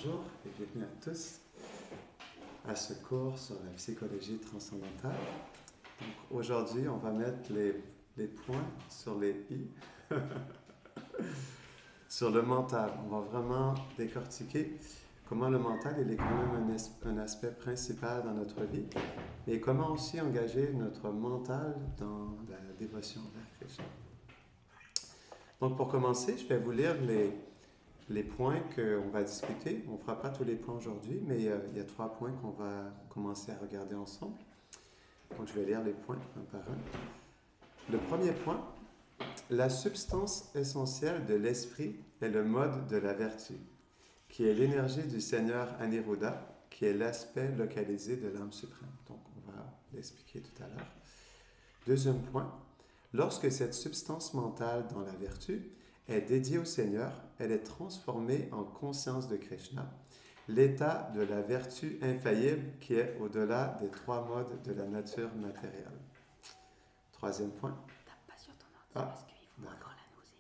Bonjour et bienvenue à tous à ce cours sur la psychologie transcendantale. Donc, aujourd'hui, on va mettre les points sur les i sur le mental. On va vraiment décortiquer comment le mental il est quand même un aspect principal dans notre vie et comment aussi engager notre mental dans la dévotion vers Krishna. Donc pour commencer, je vais vous lire les points qu'on va discuter. On ne fera pas tous les points aujourd'hui, mais il y a 3 points qu'on va commencer à regarder ensemble. Donc je vais lire les points un par un. Le premier point, la substance essentielle de l'esprit est le mode de la vertu, qui est l'énergie du Seigneur Aniruddha, qui est l'aspect localisé de l'âme suprême. Donc on va l'expliquer tout à l'heure. Deuxième point, lorsque cette substance mentale dans la vertu est dédiée au Seigneur, elle est transformée en conscience de Krishna, l'état de la vertu infaillible qui est au-delà des 3 modes de la nature matérielle. Troisième point. Tape pas sur ton ordi parce qu'il faut avoir la nausée.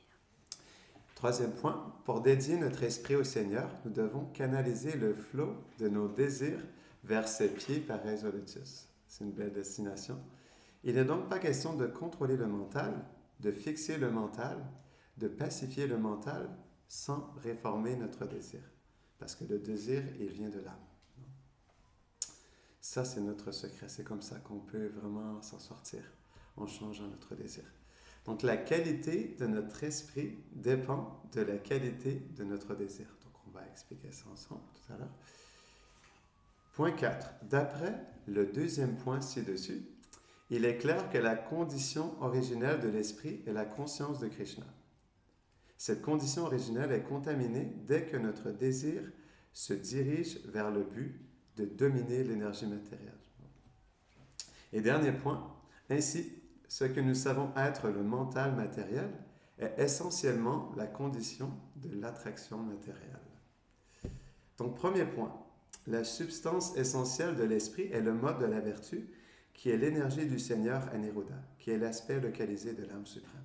Troisième point, pour dédier notre esprit au Seigneur, nous devons canaliser le flot de nos désirs vers ses pieds par Resolutus. C'est une belle destination. Il n'est donc pas question de contrôler le mental, de fixer le mental, de pacifier le mental sans réformer notre désir. Parce que le désir, il vient de l'âme. Ça, c'est notre secret. C'est comme ça qu'on peut vraiment s'en sortir en changeant notre désir. Donc, la qualité de notre esprit dépend de la qualité de notre désir. Donc, on va expliquer ça ensemble tout à l'heure. Point 4. D'après le deuxième point ci-dessus, il est clair que la condition originelle de l'esprit est la conscience de Krishna. Cette condition originelle est contaminée dès que notre désir se dirige vers le but de dominer l'énergie matérielle. Et dernier point, ainsi, ce que nous savons être le mental matériel est essentiellement la condition de l'attraction matérielle. Donc, premier point, la substance essentielle de l'esprit est le mode de la vertu, qui est l'énergie du Seigneur Aniruddha, qui est l'aspect localisé de l'âme suprême.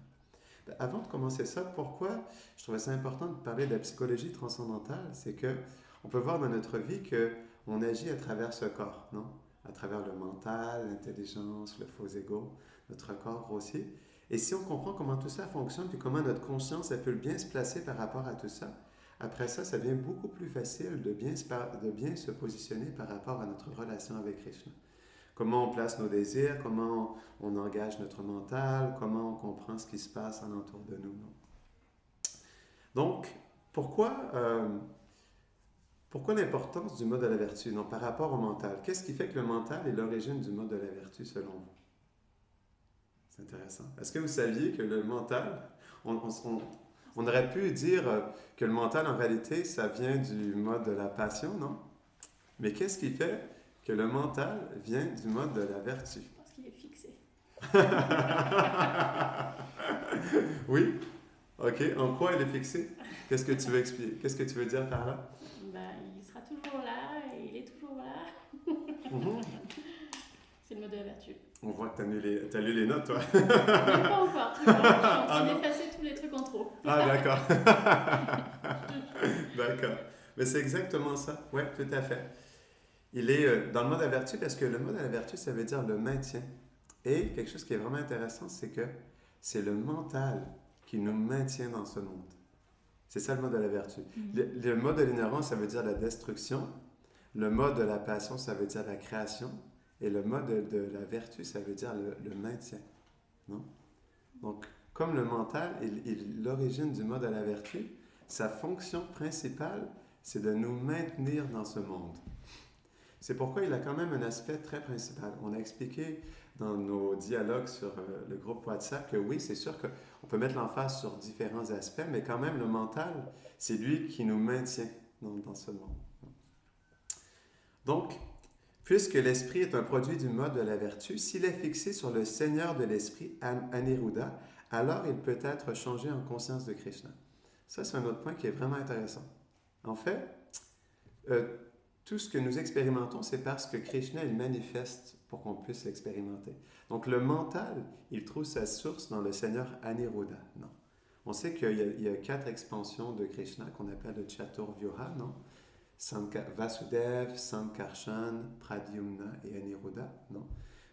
Avant de commencer ça, pourquoi je trouvais ça important de parler de la psychologie transcendantale, c'est que on peut voir dans notre vie qu'on agit à travers ce corps, non? À travers le mental, l'intelligence, le faux ego, notre corps grossier. Et si on comprend comment tout ça fonctionne, puis comment notre conscience elle peut bien se placer par rapport à tout ça, après ça, ça devient beaucoup plus facile de bien se positionner par rapport à notre relation avec Krishna. Comment on place nos désirs, comment on engage notre mental, comment on comprend ce qui se passe alentour de nous. Donc, pourquoi l'importance du mode de la vertu? Non, par rapport au mental. Qu'est-ce qui fait que le mental est l'origine du mode de la vertu selon vous? C'est intéressant. Est-ce que vous saviez que le mental, on aurait pu dire que le mental, en réalité, ça vient du mode de la passion, non? Mais qu'est-ce qui fait que le mental vient du mode de la vertu? Parce qu'il est fixé. Oui? OK. En quoi il est fixé? Qu'est-ce que tu veux expliquer? Qu'est-ce que tu veux dire par là? Il sera toujours là et il est toujours là. C'est le mode de la vertu. On voit que t'as lu les notes, toi. Pas encore. Je suis en train d'effacer tous les trucs en trop. Ah, d'accord. D'accord. Mais c'est exactement ça. Oui, tout à fait. Il est dans le mode à vertu parce que le mode à la vertu, ça veut dire le maintien. Et quelque chose qui est vraiment intéressant, c'est que c'est le mental qui nous maintient dans ce monde. C'est ça le mode de la vertu. Le mode de l'ignorance, ça veut dire la destruction. Le mode de la passion, ça veut dire la création. Et le mode de la vertu, ça veut dire le maintien. Non? Donc, comme le mental est l'origine du mode de la vertu, sa fonction principale, c'est de nous maintenir dans ce monde. C'est pourquoi il a quand même un aspect très principal. On a expliqué dans nos dialogues sur le groupe WhatsApp que oui, c'est sûr qu'on peut mettre l'emphase sur différents aspects, mais quand même, le mental, c'est lui qui nous maintient dans ce monde. Donc, puisque l'esprit est un produit du mode de la vertu, s'il est fixé sur le Seigneur de l'esprit, Aniruddha, alors il peut être changé en conscience de Krishna. Ça, c'est un autre point qui est vraiment intéressant. En fait, tout ce que nous expérimentons, c'est parce que Krishna, il manifeste pour qu'on puisse l'expérimenter. Donc, le mental, il trouve sa source dans le Seigneur Aniruddha. Non. On sait qu'il y a 4 expansions de Krishna qu'on appelle le Chaturvyuha, non? Vasudev, Sankarshan, Pradyumna et Aniruddha, non?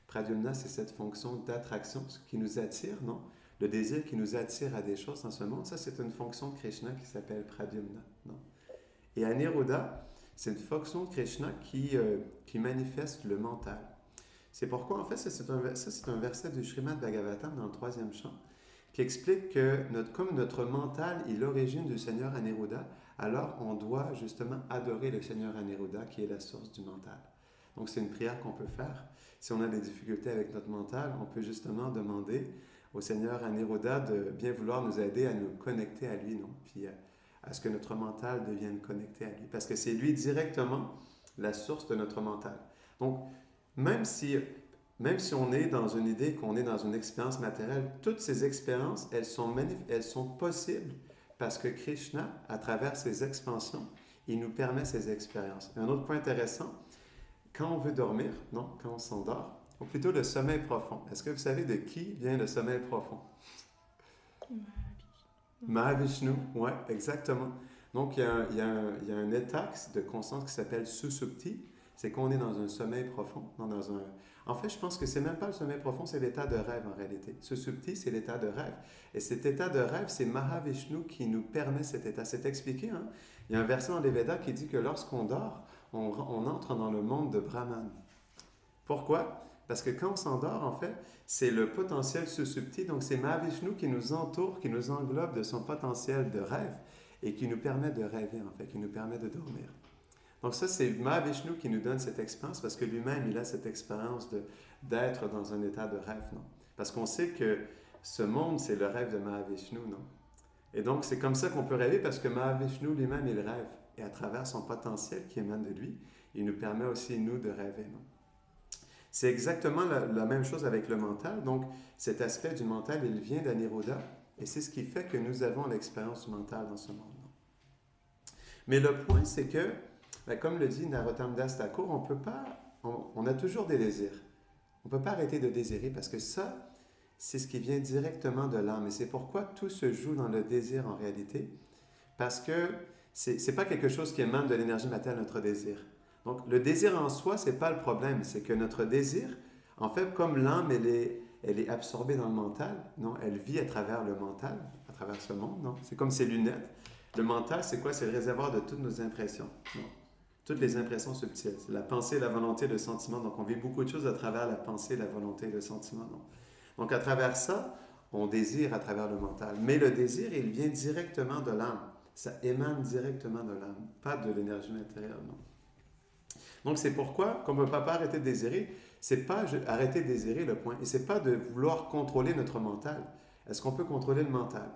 Pradyumna, c'est cette fonction d'attraction, ce qui nous attire, non? Le désir qui nous attire à des choses dans ce monde, ça c'est une fonction de Krishna qui s'appelle Pradyumna, non? Et Aniruddha, c'est une fonction de Krishna qui manifeste le mental. C'est pourquoi, en fait, ça c'est un verset du Srimad Bhagavatam dans le 3e chant, qui explique que comme notre mental est l'origine du Seigneur Aniruddha, alors on doit justement adorer le Seigneur Aniruddha qui est la source du mental. Donc c'est une prière qu'on peut faire. Si on a des difficultés avec notre mental, on peut justement demander au Seigneur Aniruddha de bien vouloir nous aider à nous connecter à lui, non? Puis à ce que notre mental devienne connecté à lui. Parce que c'est lui directement la source de notre mental. Donc, même si on est dans une idée qu'on est dans une expérience matérielle, toutes ces expériences, elles sont possibles parce que Krishna, à travers ses expansions, il nous permet ces expériences. Un autre point intéressant, quand on veut dormir, non, quand on s'endort, ou plutôt le sommeil profond. Est-ce que vous savez de qui vient le sommeil profond? Mahavishnu, oui, exactement. Donc, il y a un état de conscience qui s'appelle Susupti. C'est qu'on est dans un sommeil profond. En fait, je pense que c'est même pas le sommeil profond, c'est l'état de rêve en réalité. Susupti, c'est l'état de rêve. Et cet état de rêve, c'est Mahavishnu qui nous permet cet état. C'est expliqué, hein? Il y a un verset dans les Védas qui dit que lorsqu'on dort, on entre dans le monde de Brahman. Pourquoi? Parce que quand on s'endort, en fait, c'est le potentiel Susupti, donc c'est Mahavishnu qui nous entoure, qui nous englobe de son potentiel de rêve et qui nous permet de rêver, en fait, qui nous permet de dormir. Donc ça, c'est Mahavishnu qui nous donne cette expérience parce que lui-même, il a cette expérience d'être dans un état de rêve, non? Parce qu'on sait que ce monde, c'est le rêve de Mahavishnu, non? Et donc, c'est comme ça qu'on peut rêver parce que Mahavishnu lui-même, il rêve. Et à travers son potentiel qui émane de lui, il nous permet aussi, nous, de rêver, non? C'est exactement la même chose avec le mental. Donc, cet aspect du mental, il vient d'Aniruddha et c'est ce qui fait que nous avons l'expérience du mental dans ce monde. Mais le point, c'est que, comme le dit Narottam Das Thakur, on a toujours des désirs. On ne peut pas arrêter de désirer parce que ça, c'est ce qui vient directement de l'âme. Et c'est pourquoi tout se joue dans le désir en réalité. Parce que ce n'est pas quelque chose qui émane de l'énergie matérielle, notre désir. Donc, le désir en soi, ce n'est pas le problème. C'est que notre désir, en fait, comme l'âme, elle est absorbée dans le mental, non? Elle vit à travers le mental, à travers ce monde, non? C'est comme ses lunettes. Le mental, c'est quoi? C'est le réservoir de toutes nos impressions, non? Toutes les impressions subtiles. C'est la pensée, la volonté, le sentiment. Donc, on vit beaucoup de choses à travers la pensée, la volonté, le sentiment, non? Donc, à travers ça, on désire à travers le mental. Mais le désir, il vient directement de l'âme. Ça émane directement de l'âme, pas de l'énergie matérielle, non? Donc, c'est pourquoi, comme on ne peut pas arrêter de désirer, c'est pas arrêter de désirer le point. Et c'est pas de vouloir contrôler notre mental. Est-ce qu'on peut contrôler le mental?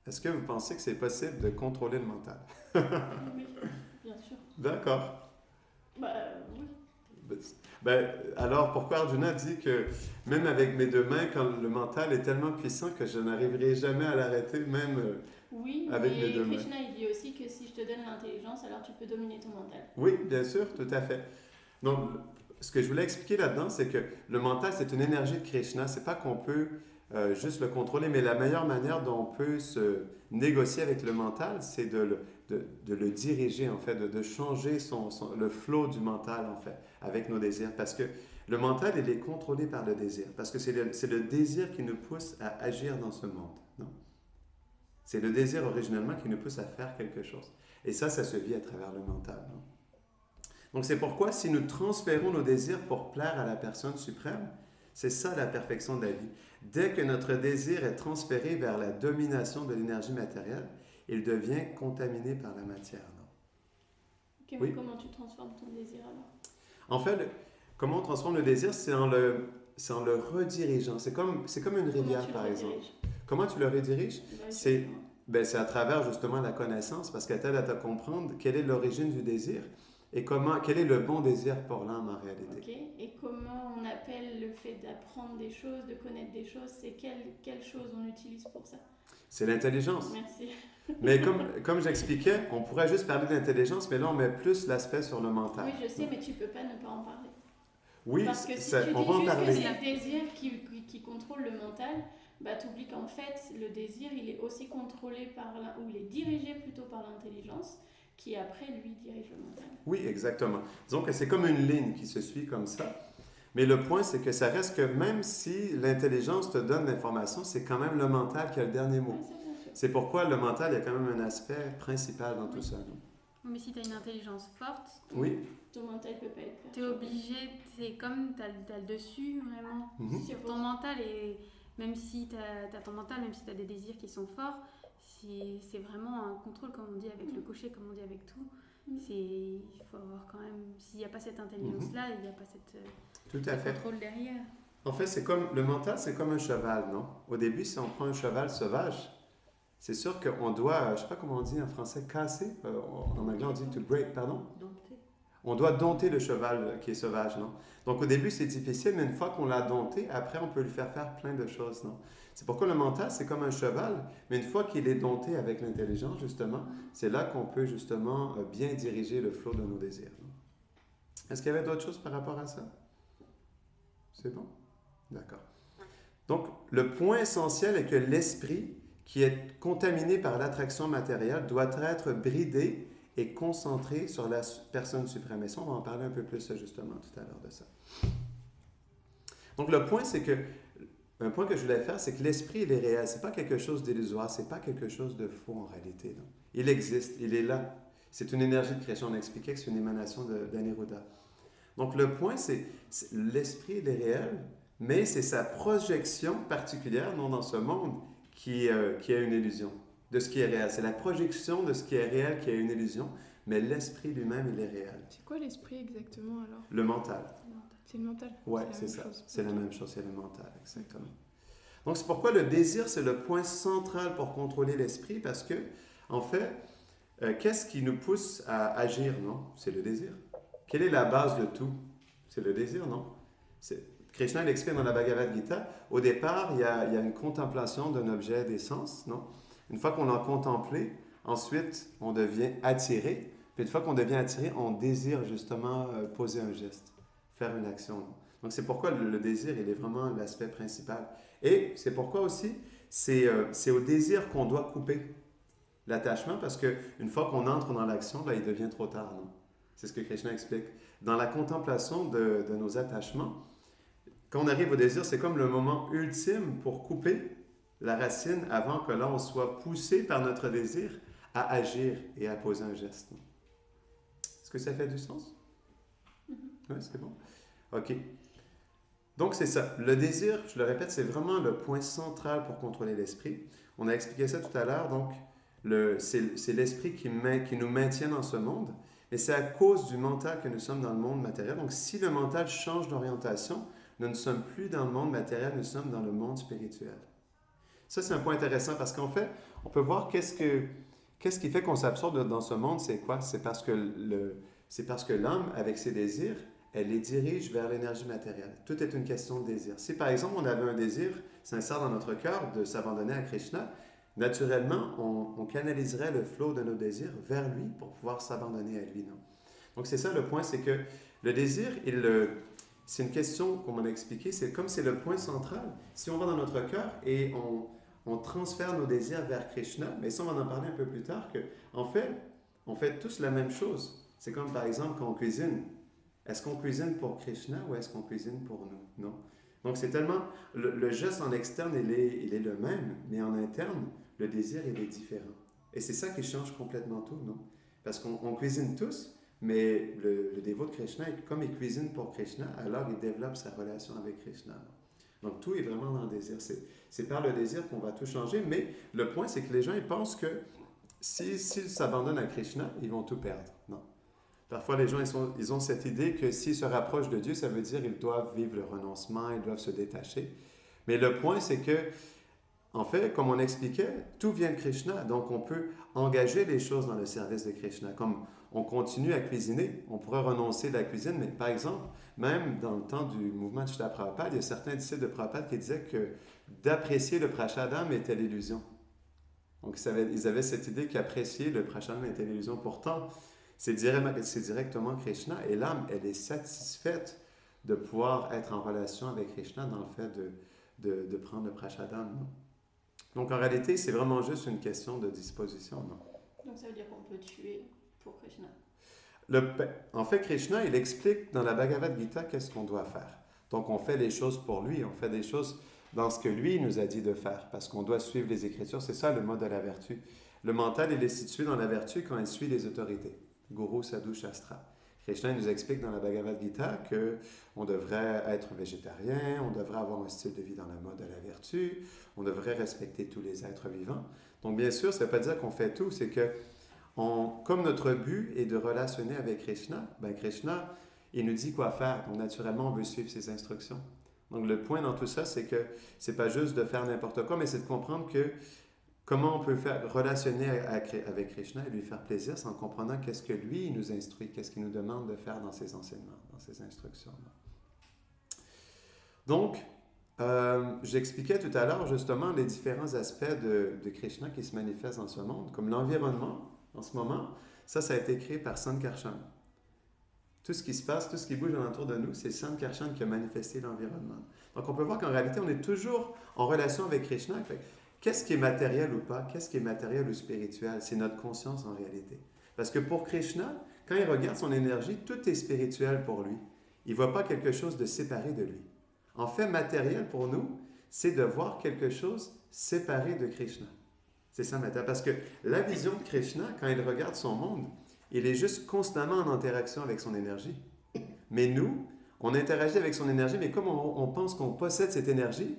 Est-ce que vous pensez que c'est possible de contrôler le mental? Oui, bien sûr. D'accord. Oui. Alors, pourquoi Arjuna dit que même avec mes deux mains, quand le mental est tellement puissant que je n'arriverai jamais à l'arrêter, même Oui, avec mais mes deux mains. Krishna, il dit aussi que si je te donne l'intelligence, alors tu peux dominer ton mental. Oui, bien sûr, tout à fait. Donc, ce que je voulais expliquer là-dedans, c'est que le mental, c'est une énergie de Krishna. C'est pas qu'on peut juste le contrôler, mais la meilleure manière dont on peut se négocier avec le mental, c'est de le diriger, en fait, de changer le flow du mental, en fait, avec nos désirs. Parce que le mental, il est contrôlé par le désir. Parce que c'est le désir qui nous pousse à agir dans ce monde, non? C'est le désir originellement qui nous pousse à faire quelque chose. Et ça se vit à travers le mental, non? Donc c'est pourquoi si nous transférons nos désirs pour plaire à la personne suprême, c'est ça la perfection de la vie. Dès que notre désir est transféré vers la domination de l'énergie matérielle, il devient contaminé par la matière, non? Okay, oui. Comment tu transformes ton désir alors? En fait, comment on transforme le désir, c'est en le redirigeant. C'est comme une rivière, par exemple. Comment tu le rediriges? C'est à travers justement la connaissance, parce qu'elle t'aide à te comprendre quelle est l'origine du désir et quel est le bon désir pour l'âme en réalité. Ok, et comment on appelle le fait d'apprendre des choses, de connaître des choses, c'est quelle chose on utilise pour ça? C'est l'intelligence. Merci. Mais comme j'expliquais, on pourrait juste parler d'intelligence, mais là on met plus l'aspect sur le mental. Oui, je sais, mais tu peux pas ne pas en parler. Oui, parce que si tu on va en parler. Que c'est le désir qui contrôle le mental, bah tu oublies qu'en fait le désir il est aussi contrôlé ou il est dirigé plutôt par l'intelligence qui après lui dirige le mental. Oui, exactement. Disons que c'est comme une ligne qui se suit comme ça. Mais le point, c'est que ça reste que même si l'intelligence te donne l'information, c'est quand même le mental qui a le dernier mot. Ouais, ça, bien sûr. C'est pourquoi le mental, il y a quand même un aspect principal dans tout Oui. ça. Non? Mais si tu as une intelligence forte, Oui. Ton mental peut pas être tu es obligé, c'est comme tu as le dessus vraiment. Mhm. C'est Ton mental, et même si tu as ton mental, même si tu as des désirs qui sont forts, c'est vraiment un contrôle, comme on dit avec le cocher, comme on dit avec tout. Il faut avoir quand même, s'il n'y a pas cette intelligence-là, il n'y a pas Tout à ce fait. contrôle derrière. En fait, c'est comme le mental, c'est comme un cheval, non? Au début, si on prend un cheval sauvage, c'est sûr qu'on doit, je ne sais pas comment on dit en français, casser. En anglais, on dit to break, pardon? Dompté. On doit dompter le cheval qui est sauvage, non? Donc au début, c'est difficile, mais une fois qu'on l'a dompté, après, on peut lui faire faire plein de choses, non? C'est pourquoi le mental, c'est comme un cheval, mais une fois qu'il est dompté avec l'intelligence, justement, c'est là qu'on peut justement bien diriger le flot de nos désirs. Non? Est-ce qu'il y avait d'autres choses par rapport à ça? C'est bon? D'accord. Donc, le point essentiel est que l'esprit, qui est contaminé par l'attraction matérielle, doit être bridé et concentré sur la personne suprême. Et ça, on va en parler un peu plus justement tout à l'heure de ça. Donc, le point, c'est que, un point que je voulais faire, c'est que l'esprit, il est réel. Ce n'est pas quelque chose d'illusoire, ce n'est pas quelque chose de faux en réalité. Non? Il existe, il est là. C'est une énergie de création. On expliquait que c'est une émanation d'Aneruddha. Donc, le point, c'est l'esprit, il est réel, mais c'est sa projection particulière, non, dans ce monde, qui a une illusion de ce qui est réel. C'est la projection de ce qui est réel qui a une illusion, mais l'esprit lui-même, il est réel. C'est quoi l'esprit exactement alors? Le mental. C'est le mental. Oui, la c'est même ça. chose. C'est la même chose, c'est le mental, exactement. Donc, c'est pourquoi le désir, c'est le point central pour contrôler l'esprit, parce que, en fait, qu'est-ce qui nous pousse à agir, non? C'est le désir. Quelle est la base de tout? C'est le désir, non? Krishna l'explique dans la Bhagavad Gita. Au départ, il y a une contemplation d'un objet des sens, non? Une fois qu'on l'a contemplé, ensuite, on devient attiré. Puis une fois qu'on devient attiré, on désire justement poser un geste, faire une action. Non? Donc c'est pourquoi le désir, il est vraiment l'aspect principal. Et c'est pourquoi aussi, c'est au désir qu'on doit couper l'attachement, parce qu'une fois qu'on entre dans l'action, là, il devient trop tard, non? C'est ce que Krishna explique. Dans la contemplation de nos attachements, quand on arrive au désir, c'est comme le moment ultime pour couper la racine avant que là, on soit poussé par notre désir à agir et à poser un geste. Est-ce que ça fait du sens? Oui, c'est bon. OK. Donc, c'est ça. Le désir, je le répète, c'est vraiment le point central pour contrôler l'esprit. On a expliqué ça tout à l'heure. Donc, c'est l'esprit qui nous maintient dans ce monde. Mais c'est à cause du mental que nous sommes dans le monde matériel. Donc, si le mental change d'orientation, nous ne sommes plus dans le monde matériel, nous sommes dans le monde spirituel. Ça, c'est un point intéressant parce qu'en fait, on peut voir qu'est-ce qui fait qu'on s'absorbe dans ce monde, c'est quoi? C'est parce que l'âme, avec ses désirs, elle les dirige vers l'énergie matérielle. Tout est une question de désir. Si, par exemple, on avait un désir sincère dans notre cœur de s'abandonner à Krishna, naturellement, on canaliserait le flot de nos désirs vers lui pour pouvoir s'abandonner à lui. Non? Donc, c'est ça le point, c'est que le désir, c'est une question, comme on a expliqué, c'est comme c'est le point central. Si on va dans notre cœur et on transfère nos désirs vers Krishna, mais ça, on va en parler un peu plus tard, en fait, on fait tous la même chose. C'est comme, par exemple, quand on cuisine. Est-ce qu'on cuisine pour Krishna ou est-ce qu'on cuisine pour nous? Non. Donc, c'est tellement... Le geste en externe, il est le même, mais en interne, le désir, il est différent. Et c'est ça qui change complètement tout, non? Parce qu'on cuisine tous, mais le dévot de Krishna, comme il cuisine pour Krishna, alors il développe sa relation avec Krishna. Non? Donc, tout est vraiment dans le désir. C'est par le désir qu'on va tout changer, mais le point, c'est que les gens, ils pensent que s'ils s'abandonnent à Krishna, ils vont tout perdre. Non. Parfois, les gens, ils ont cette idée que s'ils se rapprochent de Dieu, ça veut dire qu'ils doivent vivre le renoncement, ils doivent se détacher. Mais le point, c'est que, en fait, comme on expliquait, tout vient de Krishna. Donc, on peut engager les choses dans le service de Krishna. Comme on continue à cuisiner, on pourrait renoncer à la cuisine, mais par exemple, même dans le temps du mouvement de Srila Prabhupada, il y a certains disciples de Prabhupada qui disaient que d'apprécier le prashadam était l'illusion. Donc, ils avaient cette idée qu'apprécier le prashadam était l'illusion. Pourtant, c'est directement Krishna et l'âme, elle est satisfaite de pouvoir être en relation avec Krishna dans le fait de prendre le prashadam. Non? Donc en réalité, c'est vraiment juste une question de disposition. Non? Donc ça veut dire qu'on peut tuer pour Krishna. En fait, Krishna, il explique dans la Bhagavad Gita qu'est-ce qu'on doit faire. Donc, on fait les choses pour lui, on fait des choses dans ce que lui nous a dit de faire, parce qu'on doit suivre les Écritures. C'est ça le mode de la vertu. Le mental, il est situé dans la vertu quand il suit les autorités. Guru, Sadhu, Shastra. Krishna nous explique dans la Bhagavad Gita qu'on devrait être végétarien, on devrait avoir un style de vie dans la mode de la vertu, on devrait respecter tous les êtres vivants. Donc, bien sûr, ça ne veut pas dire qu'on fait tout, c'est que comme notre but est de relationner avec Krishna, ben Krishna, il nous dit quoi faire. Donc, naturellement, on veut suivre ses instructions. Donc, le point dans tout ça, c'est que c'est pas juste de faire n'importe quoi, mais c'est de comprendre que comment on peut relationner avec Krishna et lui faire plaisir, c'est en comprenant qu'est-ce que lui il nous instruit, qu'est-ce qu'il nous demande de faire dans ses enseignements, dans ses instructions. Donc, j'expliquais tout à l'heure justement les différents aspects de Krishna qui se manifestent dans ce monde, comme l'environnement en ce moment. Ça a été créé par Sankarshan. Tout ce qui se passe, tout ce qui bouge alentour de nous, c'est Sankarshan qui a manifesté l'environnement. Donc, on peut voir qu'en réalité, on est toujours en relation avec Krishna. Qu'est-ce qui est matériel ou pas? Qu'est-ce qui est matériel ou spirituel? C'est notre conscience en réalité. Parce que pour Krishna, quand il regarde son énergie, tout est spirituel pour lui. Il ne voit pas quelque chose de séparé de lui. En fait, matériel pour nous, c'est de voir quelque chose séparé de Krishna. C'est ça matériel. Parce que la vision de Krishna, quand il regarde son monde, il est juste constamment en interaction avec son énergie. Mais nous, on interagit avec son énergie, mais comme on pense qu'on possède cette énergie,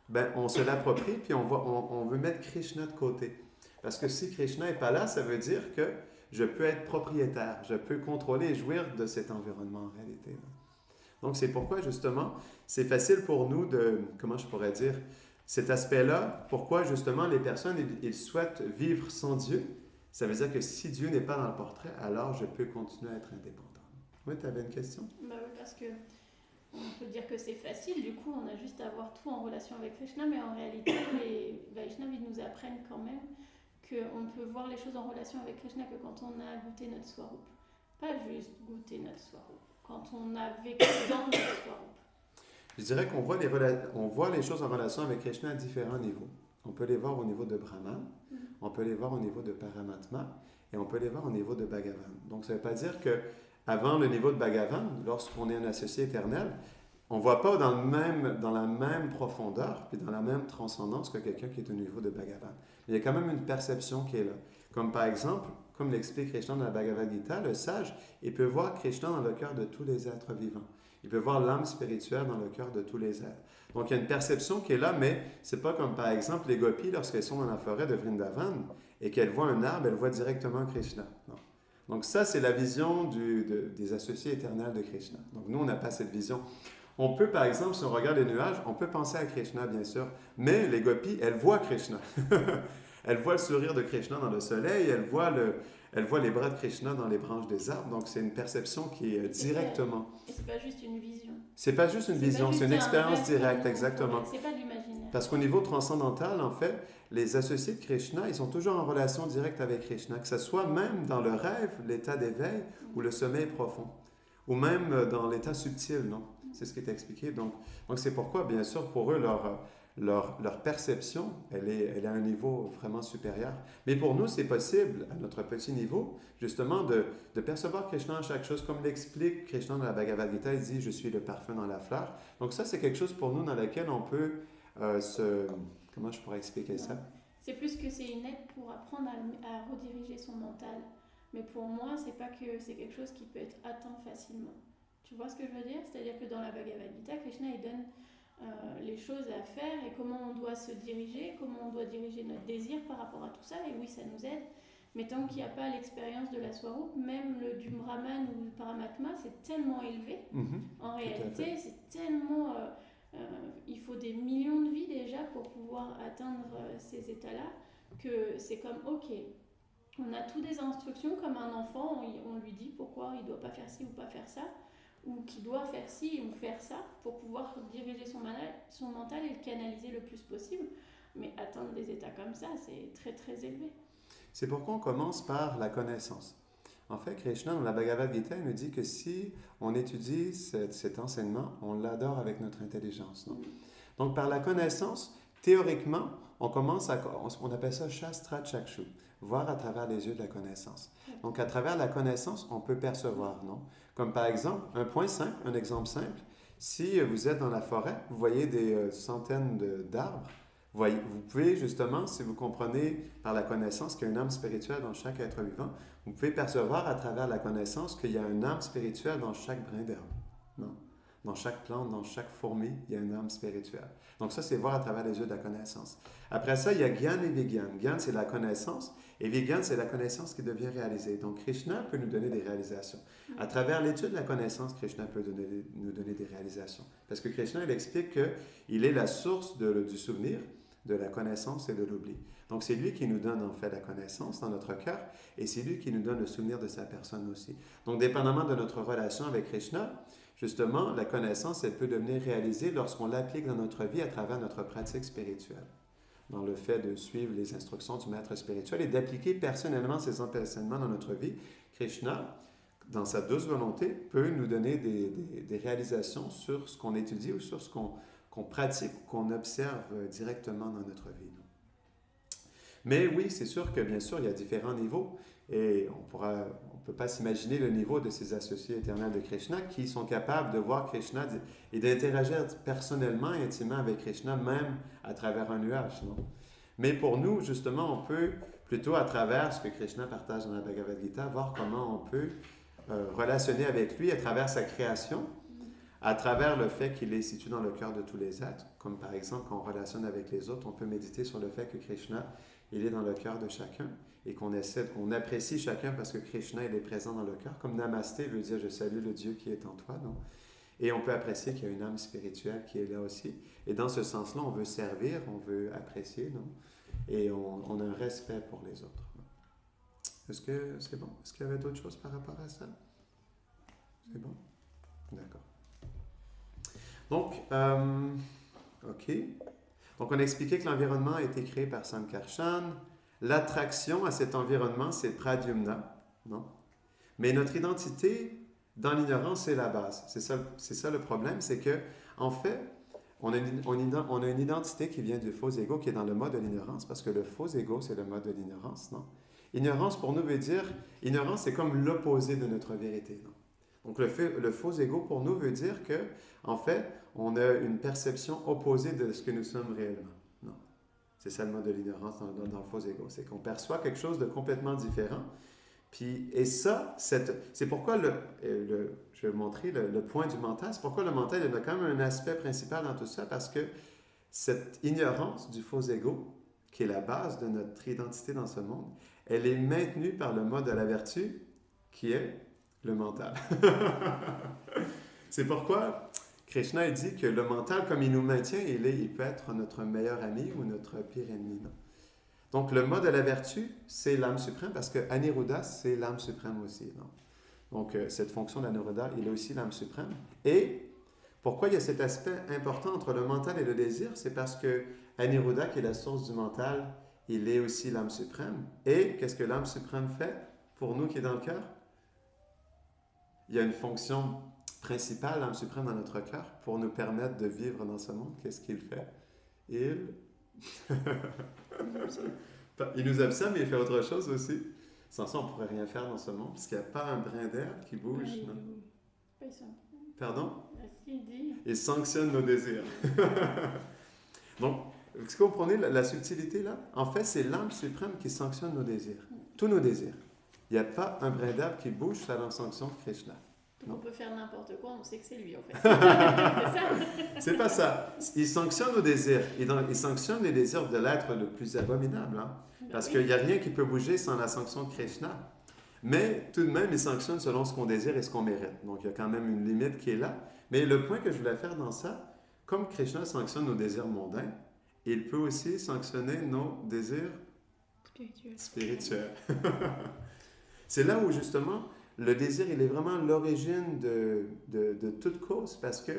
ben, on se l'approprie, puis on veut mettre Krishna de côté. Parce que si Krishna n'est pas là, ça veut dire que je peux être propriétaire, je peux contrôler et jouir de cet environnement en réalité. Donc, c'est pourquoi, justement, c'est facile pour nous de, comment je pourrais dire, cet aspect-là, pourquoi, justement, les personnes, ils souhaitent vivre sans Dieu. Ça veut dire que si Dieu n'est pas dans le portrait, alors je peux continuer à être indépendant. Oui, tu avais une question? Bah oui, parce que on peut dire que c'est facile, du coup on a juste à avoir tout en relation avec Krishna, mais en réalité les Vaishnavas nous apprennent quand même qu'on peut voir les choses en relation avec Krishna que quand on a goûté notre swarup. Pas juste goûter notre swarup, quand on a vécu dans notre swarup. Je dirais qu'on voit les choses en relation avec Krishna à différents niveaux. On peut les voir au niveau de Brahman, on peut les voir au niveau de Paramatma, et on peut les voir au niveau de Bhagavan. Donc ça ne veut pas dire que avant le niveau de Bhagavan, lorsqu'on est un associé éternel, on ne voit pas dans la même profondeur puis dans la même transcendance que quelqu'un qui est au niveau de Bhagavan. Mais il y a quand même une perception qui est là. Comme par exemple, comme l'explique Krishna dans la Bhagavad Gita, le sage, il peut voir Krishna dans le cœur de tous les êtres vivants. Il peut voir l'âme spirituelle dans le cœur de tous les êtres. Donc il y a une perception qui est là, mais ce n'est pas comme par exemple les gopis lorsqu'elles sont dans la forêt de Vrindavan et qu'elles voient un arbre, elles voient directement Krishna. Non. Donc ça, c'est la vision des associés éternels de Krishna. Donc nous, on n'a pas cette vision. On peut, par exemple, si on regarde les nuages, on peut penser à Krishna, bien sûr, mais les gopis, elles voient Krishna. Elles voient le sourire de Krishna dans le soleil, elles voient les bras de Krishna dans les branches des arbres. Donc c'est une perception qui est directement... Et c'est pas juste une vision. C'est pas juste une vision, c'est une expérience directe, exactement. C'est pas de l'imaginaire. Parce qu'au niveau transcendantal, en fait, les associés de Krishna, ils sont toujours en relation directe avec Krishna, que ce soit même dans le rêve, l'état d'éveil, ou le sommeil profond, ou même dans l'état subtil, non? C'est ce qui est expliqué. Donc c'est pourquoi, bien sûr, pour eux, leur perception, elle est à un niveau vraiment supérieur. Mais pour nous, c'est possible, à notre petit niveau, justement, de percevoir Krishna en chaque chose. Comme l'explique Krishna dans la Bhagavad Gita, il dit « Je suis le parfum dans la fleur ». Donc ça, c'est quelque chose pour nous dans lequel on peut Comment je pourrais expliquer ça? C'est plus que c'est une aide pour apprendre à rediriger son mental. Mais pour moi, c'est pas que c'est quelque chose qui peut être atteint facilement. Tu vois ce que je veux dire? C'est-à-dire que dans la Bhagavad Gita, Krishna il donne les choses à faire et comment on doit se diriger, comment on doit diriger notre désir par rapport à tout ça. Et oui, ça nous aide. Mais tant qu'il n'y a pas l'expérience de la Swarup, même du Brahman ou du Paramatma, c'est tellement élevé. En réalité, c'est tellement... il faut des millions de vies déjà pour pouvoir atteindre ces états-là, que c'est comme, ok, on a toutes des instructions comme un enfant, on lui dit pourquoi il ne doit pas faire ci ou pas faire ça, ou qu'il doit faire ci ou faire ça, pour pouvoir diriger son mental et le canaliser le plus possible. Mais atteindre des états comme ça, c'est très très élevé. C'est pourquoi on commence par la connaissance. En fait, Krishna, dans la Bhagavad Gita, il nous dit que si on étudie cet enseignement, on l'adore avec notre intelligence. Non? Donc, par la connaissance, théoriquement, on commence on appelle ça Shastra Chakshu. voir à travers les yeux de la connaissance. Donc, à travers la connaissance, on peut percevoir, non? Comme par exemple, un point simple, un exemple simple, si vous êtes dans la forêt, vous voyez des centaines d'arbres, vous pouvez justement, si vous comprenez par la connaissance qu'il y a une âme spirituelle dans chaque être vivant, vous pouvez percevoir à travers la connaissance qu'il y a une âme spirituelle dans chaque brin d'herbe. Non? Dans chaque plante, dans chaque fourmi, il y a une âme spirituelle. Donc ça, c'est voir à travers les yeux de la connaissance. Après ça, il y a Gyan et Vigyan. Gyan, c'est la connaissance, et Vigyan, c'est la connaissance qui devient réalisée. Donc Krishna peut nous donner des réalisations. À travers l'étude de la connaissance, Krishna peut nous donner des réalisations. Parce que Krishna, il explique qu'il est la source du souvenir, de la connaissance et de l'oubli. Donc c'est lui qui nous donne en fait la connaissance dans notre cœur, et c'est lui qui nous donne le souvenir de sa personne aussi. Donc dépendamment de notre relation avec Krishna, justement, la connaissance, elle peut devenir réalisée lorsqu'on l'applique dans notre vie à travers notre pratique spirituelle. Dans le fait de suivre les instructions du maître spirituel et d'appliquer personnellement ces enseignements dans notre vie, Krishna, dans sa douce volonté, peut nous donner des réalisations sur ce qu'on étudie ou sur ce qu'on pratique ou qu'on observe directement dans notre vie. Mais oui, c'est sûr que bien sûr, il y a différents niveaux et on ne peut pas s'imaginer le niveau de ces associés éternels de Krishna qui sont capables de voir Krishna et d'interagir personnellement, intimement avec Krishna, même à travers un nuage. Non? Mais pour nous, justement, on peut plutôt à travers ce que Krishna partage dans la Bhagavad Gita, voir comment on peut relationner avec lui à travers sa création, à travers le fait qu'il est situé dans le cœur de tous les êtres, comme par exemple quand on relationne avec les autres, on peut méditer sur le fait que Krishna, il est dans le cœur de chacun et qu'on apprécie chacun parce que Krishna, il est présent dans le cœur, comme Namasté veut dire « je salue le Dieu qui est en toi ». Non? Et on peut apprécier qu'il y a une âme spirituelle qui est là aussi. Et dans ce sens-là, on veut servir, on veut apprécier, non? Et on a un respect pour les autres. Est-ce que c'est bon? Est-ce qu'il y avait d'autres choses par rapport à ça? C'est bon? D'accord. Donc, OK. Donc, on a expliqué que l'environnement a été créé par Sankarshan. L'attraction à cet environnement, c'est Pradyumna, non? Mais notre identité dans l'ignorance, c'est la base. C'est ça le problème, c'est que, en fait, on a une identité qui vient du faux ego, qui est dans le mode de l'ignorance, parce que le faux ego, c'est le mode de l'ignorance, non? Ignorance, pour nous, veut dire, ignorance, c'est comme l'opposé de notre vérité, non? Donc, le faux ego, pour nous, veut dire que, en fait, on a une perception opposée de ce que nous sommes réellement. Non. C'est ça le mode de l'ignorance dans le faux ego. C'est qu'on perçoit quelque chose de complètement différent. Puis, et ça, c'est pourquoi je vais vous montrer le point du mental. C'est pourquoi le mental, il a quand même un aspect principal dans tout ça, parce que cette ignorance du faux ego, qui est la base de notre identité dans ce monde, elle est maintenue par le mode de la vertu, qui est le mental. C'est pourquoi Krishna dit que le mental, comme il nous maintient, il peut être notre meilleur ami ou notre pire ennemi. Non? Donc, le mode de la vertu, c'est l'âme suprême, parce que Aniruddha, c'est l'âme suprême aussi. Non? Donc, cette fonction d'Aniruddha, il est aussi l'âme suprême. Et pourquoi il y a cet aspect important entre le mental et le désir? C'est parce que Aniruddha, qui est la source du mental, il est aussi l'âme suprême. Et qu'est-ce que l'âme suprême fait pour nous qui est dans le cœur? Il y a une fonction principale, l'âme suprême dans notre cœur, pour nous permettre de vivre dans ce monde. Qu'est-ce qu'il fait? Il nous observe, mais il fait autre chose aussi. Sans ça, on ne pourrait rien faire dans ce monde, puisqu'il n'y a pas un brin d'herbe qui bouge. Non? Pardon? Il sanctionne nos désirs. Donc, est-ce que vous comprenez la subtilité là? En fait, c'est l'âme suprême qui sanctionne nos désirs. Tous nos désirs. Il n'y a pas un brin d'herbe qui bouge sans la sanction de Krishna. Donc on peut faire n'importe quoi, on sait que c'est lui en fait. C'est ça? C'est pas ça. Il sanctionne nos désirs. Il sanctionne les désirs de l'être le plus abominable. Hein? Parce qu'il n'y a rien qui peut bouger sans la sanction de Krishna. Mais tout de même, il sanctionne selon ce qu'on désire et ce qu'on mérite. Donc il y a quand même une limite qui est là. Mais le point que je voulais faire dans ça, comme Krishna sanctionne nos désirs mondains, il peut aussi sanctionner nos désirs spirituels. C'est là où justement le désir, il est vraiment l'origine de toute cause, parce que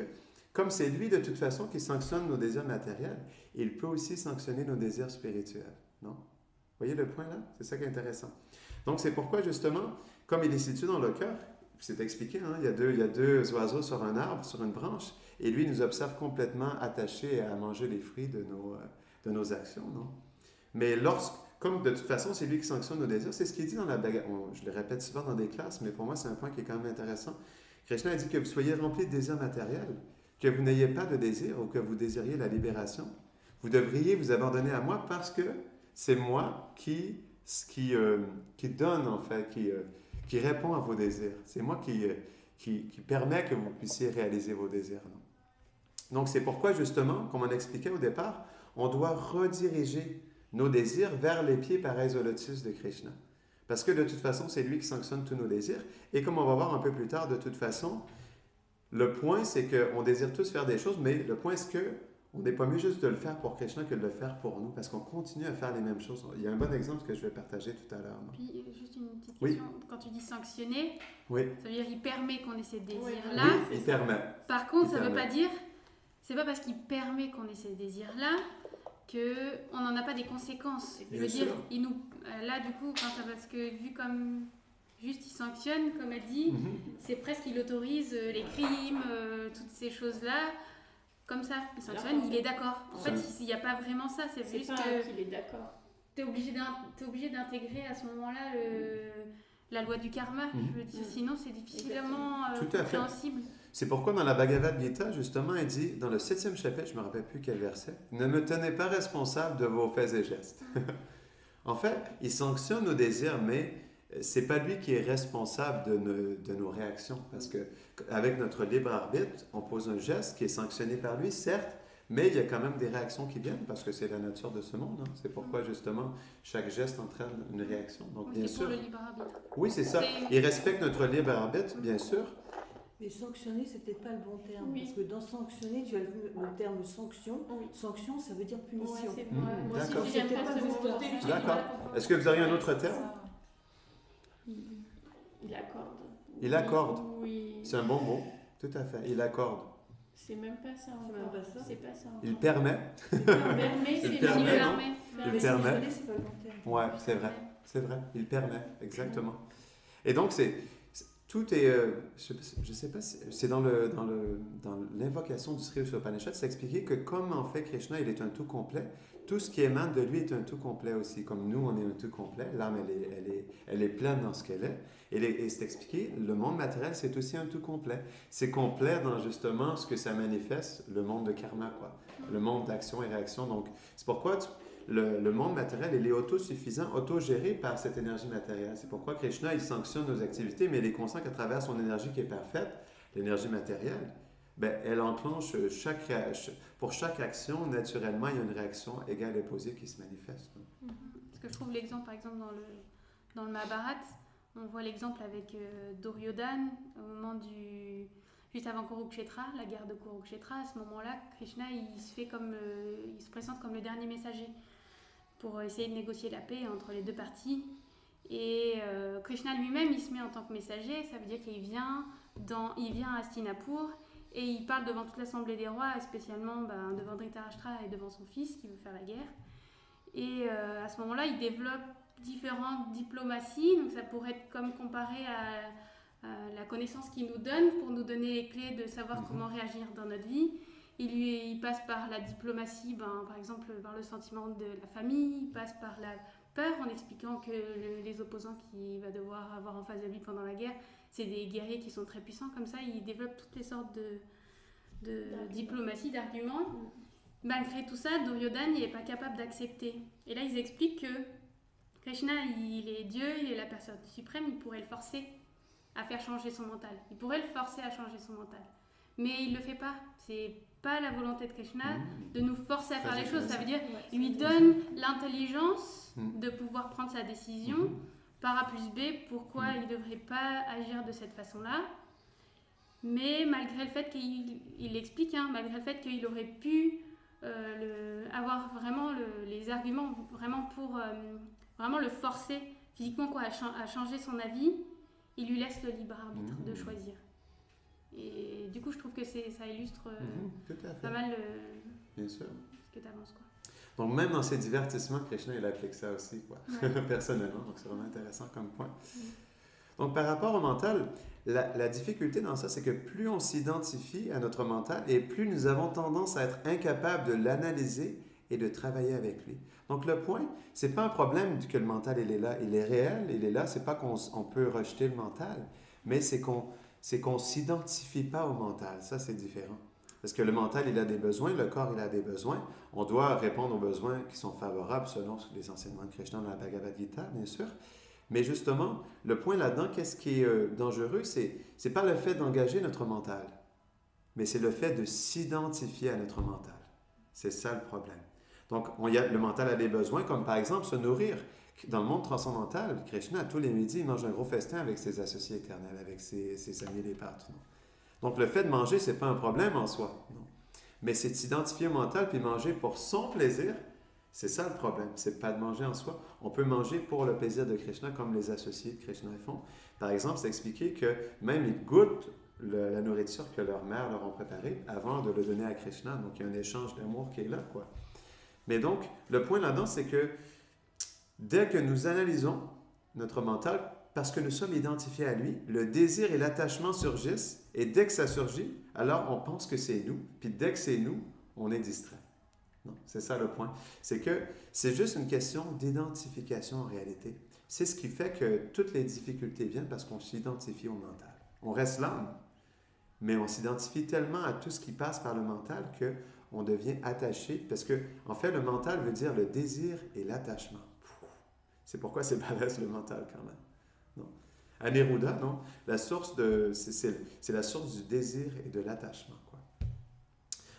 comme c'est lui de toute façon qui sanctionne nos désirs matériels, il peut aussi sanctionner nos désirs spirituels. Non? Vous voyez le point là? C'est ça qui est intéressant. Donc c'est pourquoi justement, comme il est situé dans le cœur, c'est expliqué, hein, il y a deux oiseaux sur un arbre, sur une branche, et lui nous observe complètement attachés à manger les fruits de nos actions. Non? Mais comme de toute façon, c'est lui qui sanctionne nos désirs, c'est ce qu'il dit dans la Bhagavad Gita. Je le répète souvent dans des classes, mais pour moi, c'est un point qui est quand même intéressant. Krishna a dit que vous soyez remplis de désirs matériels, que vous n'ayez pas de désir ou que vous désiriez la libération. Vous devriez vous abandonner à moi parce que c'est moi qui donne, en fait, qui répond à vos désirs. C'est moi qui permet que vous puissiez réaliser vos désirs. Non? Donc, c'est pourquoi, justement, comme on expliquait au départ, on doit rediriger nos désirs vers les pieds pareils au lotus de Krishna. Parce que de toute façon, c'est lui qui sanctionne tous nos désirs. Et comme on va voir un peu plus tard, de toute façon, le point, c'est qu'on désire tous faire des choses, mais le point, c'est qu'on n'est pas mieux juste de le faire pour Krishna que de le faire pour nous, parce qu'on continue à faire les mêmes choses. Il y a un bon exemple que je vais partager tout à l'heure. Puis, juste une petite Oui. question. Quand tu dis sanctionner, Oui, ça veut dire qu'il permet qu'on ait ces Oui, désirs-là. oui, il permet. Par contre, Il ça ne veut permet. pas dire, c'est pas parce qu'il permet qu'on ait ces désirs-là qu'on n'en a pas des conséquences. Je veux Bien dire, sûr. il nous, là, du coup, parce que vu comme juste il sanctionne, comme elle dit, Mhm. c'est presque qu'il autorise les crimes, toutes ces choses-là, comme ça. Il sanctionne, Alors, il est d'accord. En c'est- fait, il n'y a pas vraiment ça, c'est C'est juste pas que qu'il est d'accord. tu es obligé d'intégrer à ce moment-là la loi du karma. Mhm. Je veux dire, sinon, c'est difficilement Tout à fait. compréhensible. C'est pourquoi dans la Bhagavad Gita, justement, il dit, dans le 7e chapitre, je ne me rappelle plus quel verset, « Ne me tenez pas responsable de vos faits et gestes. » En fait, il sanctionne nos désirs, mais c'est pas lui qui est responsable de nos réactions. Parce que avec notre libre arbitre, on pose un geste qui est sanctionné par lui, certes, mais il y a quand même des réactions qui viennent parce que c'est la nature de ce monde. Hein. C'est pourquoi, justement, chaque geste entraîne une réaction. Donc, Oui, bien c'est pour sûr. le libre arbitre. Oui, c'est ça. C'est- Il respecte notre libre arbitre, bien sûr. Mais sanctionner, c'est peut-être pas le bon terme. Oui. Parce que dans sanctionner, tu as le terme sanction. Oui. Sanction, ça veut dire Ouais, punition. c'est Mhm, vrai. Moi aussi, d'accord. j'aime C'était pas pas ce bon mot. terme. D'accord. Est-ce que vous auriez un autre terme? Il accorde. Il accorde. Oui. C'est un bon mot, tout à fait. Il accorde. C'est même pas ça C'est encore. même pas ça. C'est pas ça encore. Il permet. Permet, c'est Il le permet, libre non? arbitre. Il Mais permet. sanctionner, c'est pas le bon terme. Ouais, c'est vrai. C'est vrai. Il permet, exactement. Et donc, tout est. Je sais pas si. C'est dans l'invocation du Sri Upanishad, c'est expliqué que comme en fait Krishna, il est un tout complet, tout ce qui émane de lui est un tout complet aussi. Comme nous, on est un tout complet. L'âme, elle est pleine dans ce qu'elle est. Et c'est expliqué, le monde matériel, c'est aussi un tout complet. C'est complet dans justement ce que ça manifeste, le monde de karma, quoi. Le monde d'action et réaction. Donc, c'est pourquoi le monde matériel, il est autosuffisant, autogéré par cette énergie matérielle. C'est pourquoi Krishna, il sanctionne nos activités, mais il est conscient qu'à travers son énergie qui est parfaite, l'énergie matérielle, ben, elle enclenche pour chaque action, naturellement, il y a une réaction égale et opposée qui se manifeste. Parce que je trouve l'exemple, par exemple, dans le Mahabharat, on voit l'exemple avec Duryodhana au moment juste avant Kurukshetra, la guerre de Kurukshetra. À ce moment-là, Krishna, il se présente comme le dernier messager pour essayer de négocier la paix entre les deux parties. Et Krishna lui-même, il se met en tant que messager. Ça veut dire qu'il vient à Hastinapur et il parle devant toute l'assemblée des rois, et spécialement devant Dhritarashtra et devant son fils qui veut faire la guerre. Et à ce moment-là, il développe différentes diplomaties. Donc ça pourrait être comme comparé à la connaissance qu'il nous donne pour nous donner les clés de savoir comment réagir dans notre vie. Il passe par la diplomatie, par exemple par le sentiment de la famille, il passe par la peur en expliquant que les opposants qu'il va devoir avoir en face de lui pendant la guerre, c'est des guerriers qui sont très puissants. Comme ça, il développe toutes les sortes de diplomatie, d'arguments. Malgré tout ça, Duryodhana, il n'est pas capable d'accepter. Et là, ils expliquent que Krishna, il est Dieu, il est la personne suprême, il pourrait le forcer à faire changer son mental. Il pourrait le forcer à changer son mental. Mais il ne le fait pas. C'est pas la volonté de Krishna de nous forcer à faire les choses. Ça veut dire qu'il lui donne l'intelligence de pouvoir prendre sa décision par A plus B, pourquoi il ne devrait pas agir de cette façon-là. Mais malgré le fait qu'il explique, malgré le fait qu'il aurait pu avoir vraiment les arguments vraiment pour vraiment le forcer physiquement à changer son avis, il lui laisse le libre arbitre de choisir. Et du coup, je trouve que ça illustre Tout à fait. pas mal Bien sûr. ce que tu avances. Donc, même dans ses divertissements, Krishna, il applique ça aussi, quoi. Ouais. Personnellement. Donc, c'est vraiment intéressant comme point. Donc, par rapport au mental, la difficulté dans ça, c'est que plus on s'identifie à notre mental et plus nous avons tendance à être incapables de l'analyser et de travailler avec lui. Donc le point, c'est pas un problème que le mental il est là, il est réel, il est là. C'est pas qu'on peut rejeter le mental, mais c'est qu'on s'identifie pas au mental. Ça c'est différent. Parce que le mental il a des besoins, le corps il a des besoins. On doit répondre aux besoins qui sont favorables selon les enseignements de Krishna dans la Bhagavad Gita, bien sûr. Mais justement, le point là-dedans, qu'est-ce qui est dangereux, c'est pas le fait d'engager notre mental, mais c'est le fait de s'identifier à notre mental. C'est ça le problème. Donc, le mental a des besoins, comme par exemple se nourrir. Dans le monde transcendantal, Krishna, tous les midis, il mange un gros festin avec ses associés éternels, avec ses amis les pâtres. Donc, le fait de manger, ce n'est pas un problème en soi. Non. Mais c'est de s'identifier au mental puis manger pour son plaisir. C'est ça le problème. C'est pas de manger en soi. On peut manger pour le plaisir de Krishna, comme les associés de Krishna font. Par exemple, c'est expliqué que même ils goûtent la nourriture que leur mère leur a préparée avant de le donner à Krishna. Donc, il y a un échange d'amour qui est là, quoi. Mais donc, le point là-dedans, c'est que dès que nous analysons notre mental, parce que nous sommes identifiés à lui, le désir et l'attachement surgissent, et dès que ça surgit, alors on pense que c'est nous, puis dès que c'est nous, on est distrait. Non, c'est ça le point. C'est que c'est juste une question d'identification en réalité. C'est ce qui fait que toutes les difficultés viennent parce qu'on s'identifie au mental. On reste l'âme, mais on s'identifie tellement à tout ce qui passe par le mental qu'on devient attaché, parce que, en fait, le mental veut dire le désir et l'attachement. C'est pourquoi c'est balèze le mental quand même. Non. À Neruda, non, c'est la source du désir et de l'attachement, quoi.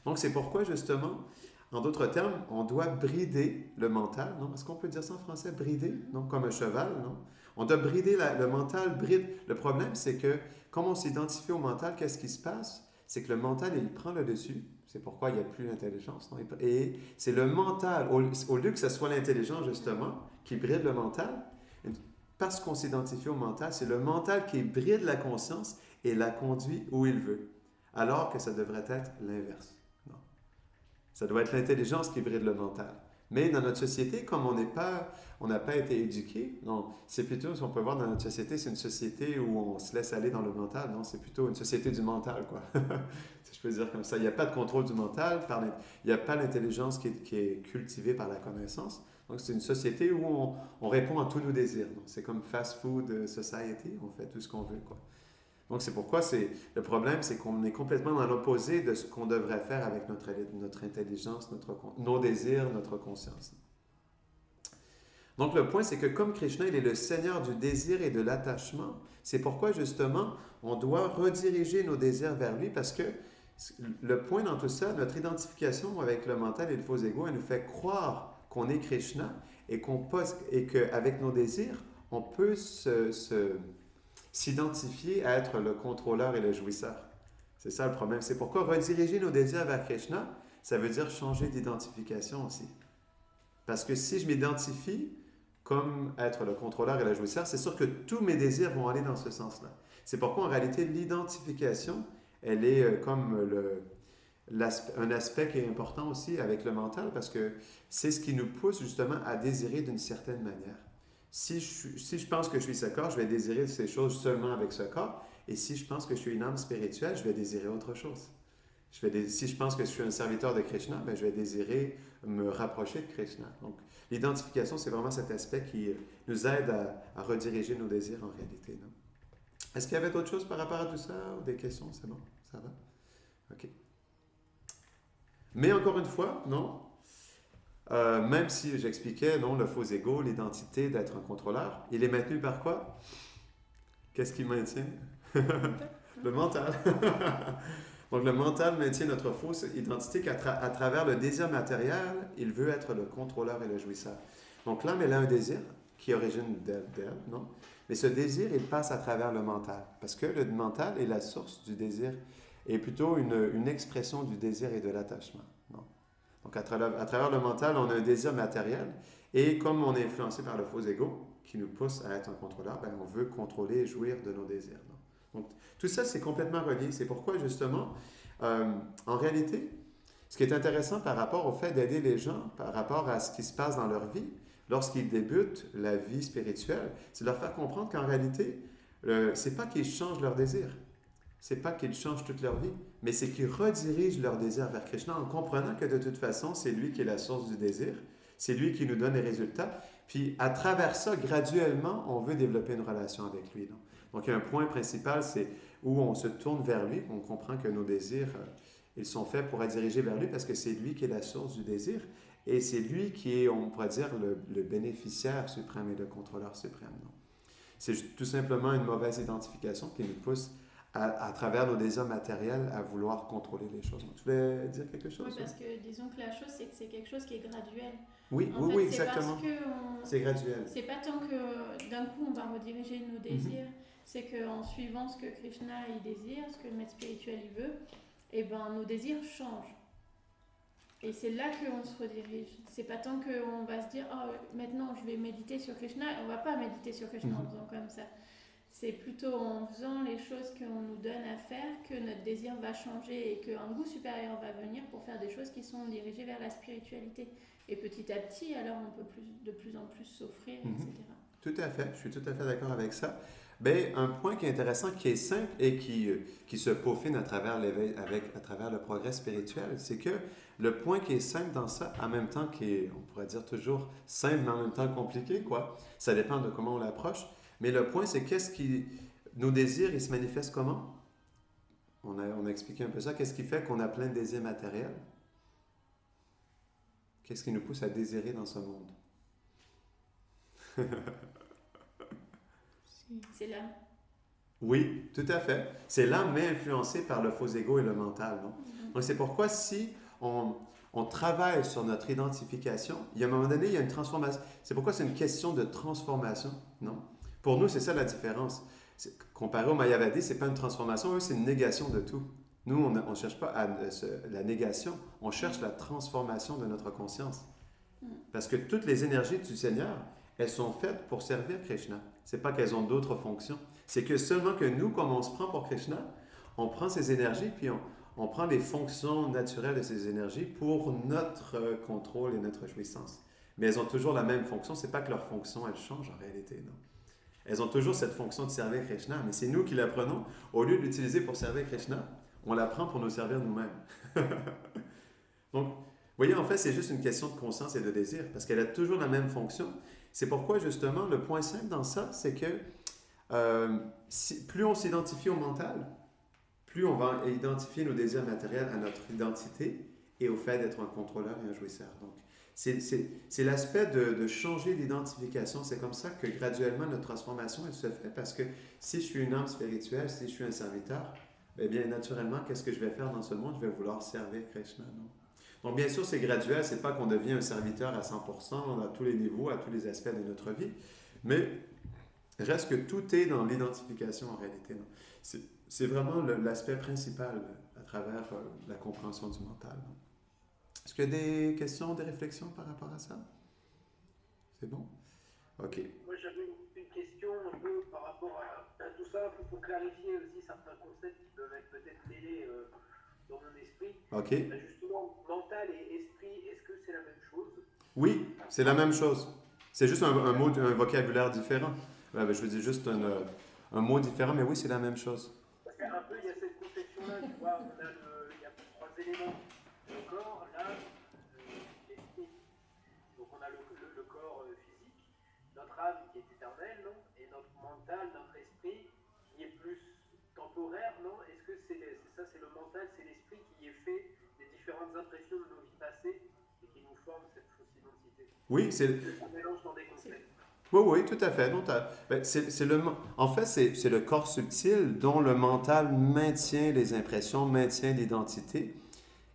Donc c'est pourquoi justement, en d'autres termes, on doit brider le mental, non? Est-ce qu'on peut dire ça en français, brider? Non, comme un cheval, non? On doit brider le mental, bride. Le problème, c'est que, comme on s'identifie au mental, qu'est-ce qui se passe? C'est que le mental, il prend le dessus. C'est pourquoi il n'y a plus l'intelligence. Non? Et c'est le mental, au lieu que ce soit l'intelligence, justement, qui bride le mental, parce qu'on s'identifie au mental, c'est le mental qui bride la conscience et la conduit où il veut. Alors que ça devrait être l'inverse. Non. Ça doit être l'intelligence qui bride le mental. Mais dans notre société, comme on n'a pas été éduqué, non, c'est plutôt, si on peut voir dans notre société, c'est une société où on se laisse aller dans le mental, non, c'est plutôt une société du mental, quoi. Si je peux dire comme ça. Il n'y a pas de contrôle du mental, il n'y a pas l'intelligence qui est cultivée par la connaissance. Donc, c'est une société où on répond à tous nos désirs. C'est comme fast food society, on fait tout ce qu'on veut, quoi. Donc, c'est pourquoi le problème, c'est qu'on est complètement dans l'opposé de ce qu'on devrait faire avec notre intelligence, nos désirs, notre conscience. Donc, le point, c'est que comme Krishna, il est le Seigneur du désir et de l'attachement, c'est pourquoi, justement, on doit rediriger nos désirs vers lui, parce que le point dans tout ça, notre identification avec le mental et le faux ego, elle nous fait croire qu'on est Krishna et qu'avec nos désirs, on peut s'identifier à être le contrôleur et le jouisseur. C'est ça le problème. C'est pourquoi rediriger nos désirs vers Krishna, ça veut dire changer d'identification aussi. Parce que si je m'identifie comme être le contrôleur et le jouisseur, c'est sûr que tous mes désirs vont aller dans ce sens-là. C'est pourquoi en réalité, l'identification, elle est comme un aspect qui est important aussi avec le mental, parce que c'est ce qui nous pousse justement à désirer d'une certaine manière. Si je pense que je suis ce corps, je vais désirer ces choses seulement avec ce corps. Et si je pense que je suis une âme spirituelle, je vais désirer autre chose. Si je pense que je suis un serviteur de Krishna, ben, je vais désirer me rapprocher de Krishna. Donc, l'identification, c'est vraiment cet aspect qui nous aide à rediriger nos désirs en réalité. Non? Est-ce qu'il y avait d'autres choses par rapport à tout ça? Ou des questions? C'est bon? Ça va? OK. Mais encore une fois, non? Même si j'expliquais, non, le faux ego, l'identité d'être un contrôleur, il est maintenu par quoi? Qu'est-ce qui maintient? Le mental. Donc, le mental maintient notre fausse identité qu'à travers le désir matériel, il veut être le contrôleur et le jouisseur. Donc, l'âme, elle a un désir qui origine d'elle, non? Mais ce désir, il passe à travers le mental. Parce que le mental est la source du désir, et plutôt une expression du désir et de l'attachement. Non? Donc, à travers le mental, on a un désir matériel, et comme on est influencé par le faux ego, qui nous pousse à être un contrôleur, ben, on veut contrôler et jouir de nos désirs. Non? Donc, tout ça, c'est complètement relié. C'est pourquoi, justement, en réalité, ce qui est intéressant par rapport au fait d'aider les gens, par rapport à ce qui se passe dans leur vie, lorsqu'ils débutent la vie spirituelle, c'est de leur faire comprendre qu'en réalité, c'est pas qu'ils changent leurs désirs. c'est pas qu'ils changent toute leur vie, mais c'est qu'ils redirigent leur désir vers Krishna en comprenant que de toute façon, c'est lui qui est la source du désir, c'est lui qui nous donne les résultats. Puis à travers ça, graduellement, on veut développer une relation avec lui. Non? Donc, il y a un point principal, c'est où on se tourne vers lui, on comprend que nos désirs, ils sont faits pour être dirigés vers lui parce que c'est lui qui est la source du désir et c'est lui qui est, on pourrait dire, le bénéficiaire suprême et le contrôleur suprême. Non? C'est tout simplement une mauvaise identification qui nous pousse à travers nos désirs matériels à vouloir contrôler les choses. Tu voulais dire quelque chose? Oui, parce que disons que la chose, c'est que c'est quelque chose qui est graduel. Oui, En oui, fait, oui, c'est exactement. parce que C'est graduel. c'est pas tant que d'un coup on va rediriger nos désirs, c'est qu'en suivant ce que Krishna il désire, ce que le maître spirituel il veut, et ben nos désirs changent. Et c'est là qu'on se redirige. C'est pas tant qu'on va se dire oh, maintenant je vais méditer sur Krishna, on va pas méditer sur Krishna en faisant comme ça. C'est plutôt en faisant les choses qu'on nous donne à faire que notre désir va changer et qu'un goût supérieur va venir pour faire des choses qui sont dirigées vers la spiritualité. Et petit à petit, alors on peut de plus en plus s'offrir, etc. Tout à fait, je suis tout à fait d'accord avec ça. Bien, un point qui est intéressant, qui est simple et qui se peaufine à travers l'éveil, à travers le progrès spirituel, c'est que le point qui est simple dans ça, en même temps qui est, on pourrait dire toujours simple, mais en même temps compliqué, quoi. Ça dépend de comment on l'approche. Mais le point, c'est nos désirs, ils se manifestent comment? On a expliqué un peu ça. Qu'est-ce qui fait qu'on a plein de désirs matériels? Qu'est-ce qui nous pousse à désirer dans ce monde? C'est l'âme. Oui, tout à fait. C'est l'âme, mais influencée par le faux ego et le mental. Non? Donc, c'est pourquoi si on travaille sur notre identification, il y a un moment donné, il y a une transformation. C'est pourquoi c'est une question de transformation. Non? Pour nous, c'est ça la différence. Comparé au Mayavadi, ce n'est pas une transformation, eux, c'est une négation de tout. Nous, on ne cherche pas la négation, on cherche la transformation de notre conscience. Parce que toutes les énergies du Seigneur, elles sont faites pour servir Krishna. Ce n'est pas qu'elles ont d'autres fonctions. C'est que seulement que nous, comme on se prend pour Krishna, on prend ces énergies, puis on prend les fonctions naturelles de ces énergies pour notre contrôle et notre jouissance. Mais elles ont toujours la même fonction. Ce n'est pas que leur fonction, elle change en réalité, non. Elles ont toujours cette fonction de servir Krishna, mais c'est nous qui la prenons. Au lieu de l'utiliser pour servir Krishna, on la prend pour nous servir nous-mêmes. Donc, vous voyez, en fait, c'est juste une question de conscience et de désir, parce qu'elle a toujours la même fonction. C'est pourquoi, justement, le point simple dans ça, c'est que plus on s'identifie au mental, plus on va identifier nos désirs matériels à notre identité et au fait d'être un contrôleur et un jouisseur. Donc, c'est l'aspect de changer d'identification. C'est comme ça que graduellement notre transformation elle se fait parce que si je suis une âme spirituelle, si je suis un serviteur, eh bien naturellement, qu'est-ce que je vais faire dans ce monde? Je vais vouloir servir Krishna. Non? Donc bien sûr, c'est graduel. C'est pas qu'on devient un serviteur à 100% à tous les niveaux, à tous les aspects de notre vie, mais reste que tout est dans l'identification en réalité. Non? C'est vraiment l'aspect principal à travers la compréhension du mental. Non? Est-ce qu'il y a des questions, des réflexions par rapport à ça? C'est bon? OK. Moi, j'avais une question un peu par rapport à tout ça, pour clarifier aussi certains concepts qui peuvent être peut-être mêlés dans mon esprit. OK. Justement, mental et esprit, est-ce que c'est la même chose? Oui, c'est la même chose. C'est juste un vocabulaire différent. Je veux dire juste un mot différent, mais oui, c'est la même chose. Parce qu'un peu, il y a cette conception-là, tu vois, il y a trois éléments. Le corps, l'âme, l'esprit. Donc on a le corps physique, notre âme qui est éternelle, non? Et notre mental, notre esprit qui est plus temporaire, non? Est-ce que c'est le mental, c'est l'esprit qui est fait des différentes impressions de nos vies passées et qui nous forment cette fausse identité? Oui, c'est... Ça mélange dans des concepts. Oui, tout à fait. En fait, c'est le corps subtil dont le mental maintient les impressions, maintient l'identité.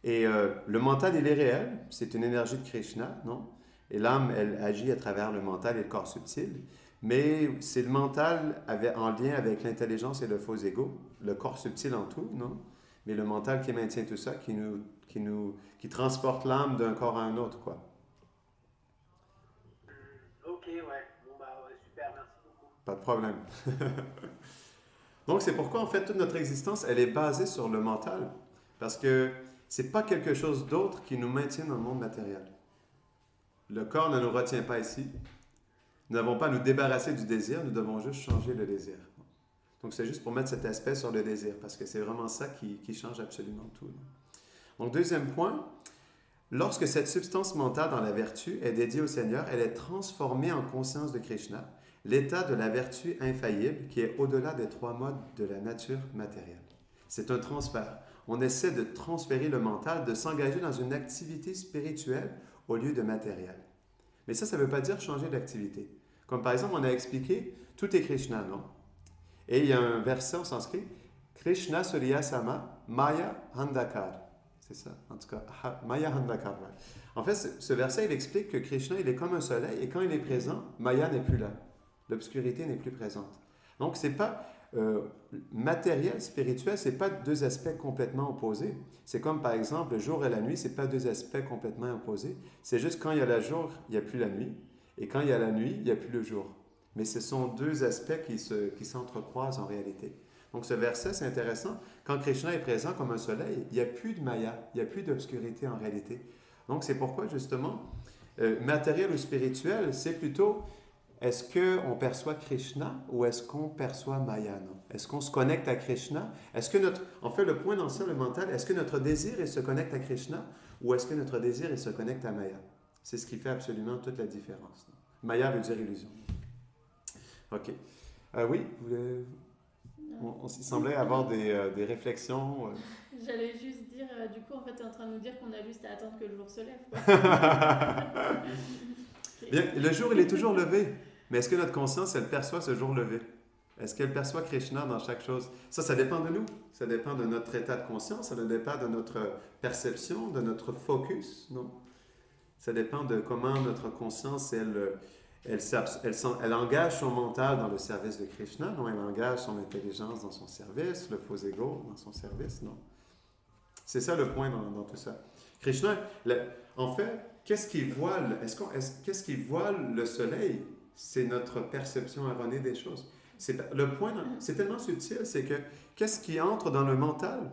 Et le mental, il est réel. C'est une énergie de Krishna, non? Et l'âme, elle agit à travers le mental et le corps subtil. Mais c'est le mental en lien avec l'intelligence et le faux ego, le corps subtil en tout, non? Mais le mental qui maintient tout ça, qui transporte l'âme d'un corps à un autre, quoi. Ok, ouais. Bon, ouais, super, merci beaucoup. Pas de problème. Donc, c'est pourquoi, en fait, toute notre existence, elle est basée sur le mental. Parce que c'est pas quelque chose d'autre qui nous maintient dans le monde matériel. Le corps ne nous retient pas ici. Nous n'avons pas à nous débarrasser du désir, nous devons juste changer le désir. Donc, c'est juste pour mettre cet aspect sur le désir, parce que c'est vraiment ça qui change absolument tout. Donc, deuxième point, lorsque cette substance mentale dans la vertu est dédiée au Seigneur, elle est transformée en conscience de Krishna, l'état de la vertu infaillible qui est au-delà des 3 modes de la nature matérielle. C'est un transfert. On essaie de transférer le mental, de s'engager dans une activité spirituelle au lieu de matériel. Mais ça ne veut pas dire changer d'activité. Comme par exemple, on a expliqué, tout est Krishna, non? Et il y a un verset en sanskrit, Krishna Surya Sama Maya Handakar. C'est ça, en tout cas, Maya Handakar. Ouais. En fait, ce verset, il explique que Krishna, il est comme un soleil, et quand il est présent, Maya n'est plus là. L'obscurité n'est plus présente. Donc, c'est pas matériel, spirituel, c'est pas 2 aspects complètement opposés. C'est comme, par exemple, le jour et la nuit, c'est pas 2 aspects complètement opposés. C'est juste quand il y a le jour, il n'y a plus la nuit, et quand il y a la nuit, il n'y a plus le jour. Mais ce sont 2 aspects qui s'entrecroisent en réalité. Donc, ce verset, c'est intéressant. Quand Krishna est présent comme un soleil, il n'y a plus de maya, il n'y a plus d'obscurité en réalité. Donc, c'est pourquoi, justement, matériel ou spirituel, c'est plutôt est-ce qu'on perçoit Krishna ou est-ce qu'on perçoit Maya? Est-ce qu'on se connecte à Krishna? Est-ce que on fait le point dans ça, le mental, est-ce que notre désir il se connecte à Krishna ou est-ce que notre désir il se connecte à Maya? C'est ce qui fait absolument toute la différence. Maya veut dire illusion. OK. Oui, il semblait avoir des réflexions. J'allais juste dire, du coup, en fait, tu es en train de nous dire qu'on a juste à attendre que le jour se lève. Quoi. Bien, le jour, il est toujours levé. Mais est-ce que notre conscience, elle perçoit ce jour levé? Est-ce qu'elle perçoit Krishna dans chaque chose? Ça dépend de nous. Ça dépend de notre état de conscience, ça dépend de notre perception, de notre focus, non? Ça dépend de comment notre conscience, elle engage son mental dans le service de Krishna, non? Elle engage son intelligence dans son service, le faux ego dans son service, non? C'est ça le point dans tout ça. Krishna, en fait, qu'est-ce qui voile? Qu'est-ce qui voile le soleil? C'est notre perception erronée des choses. Le point, c'est tellement subtil, c'est que qu'est-ce qui entre dans le mental?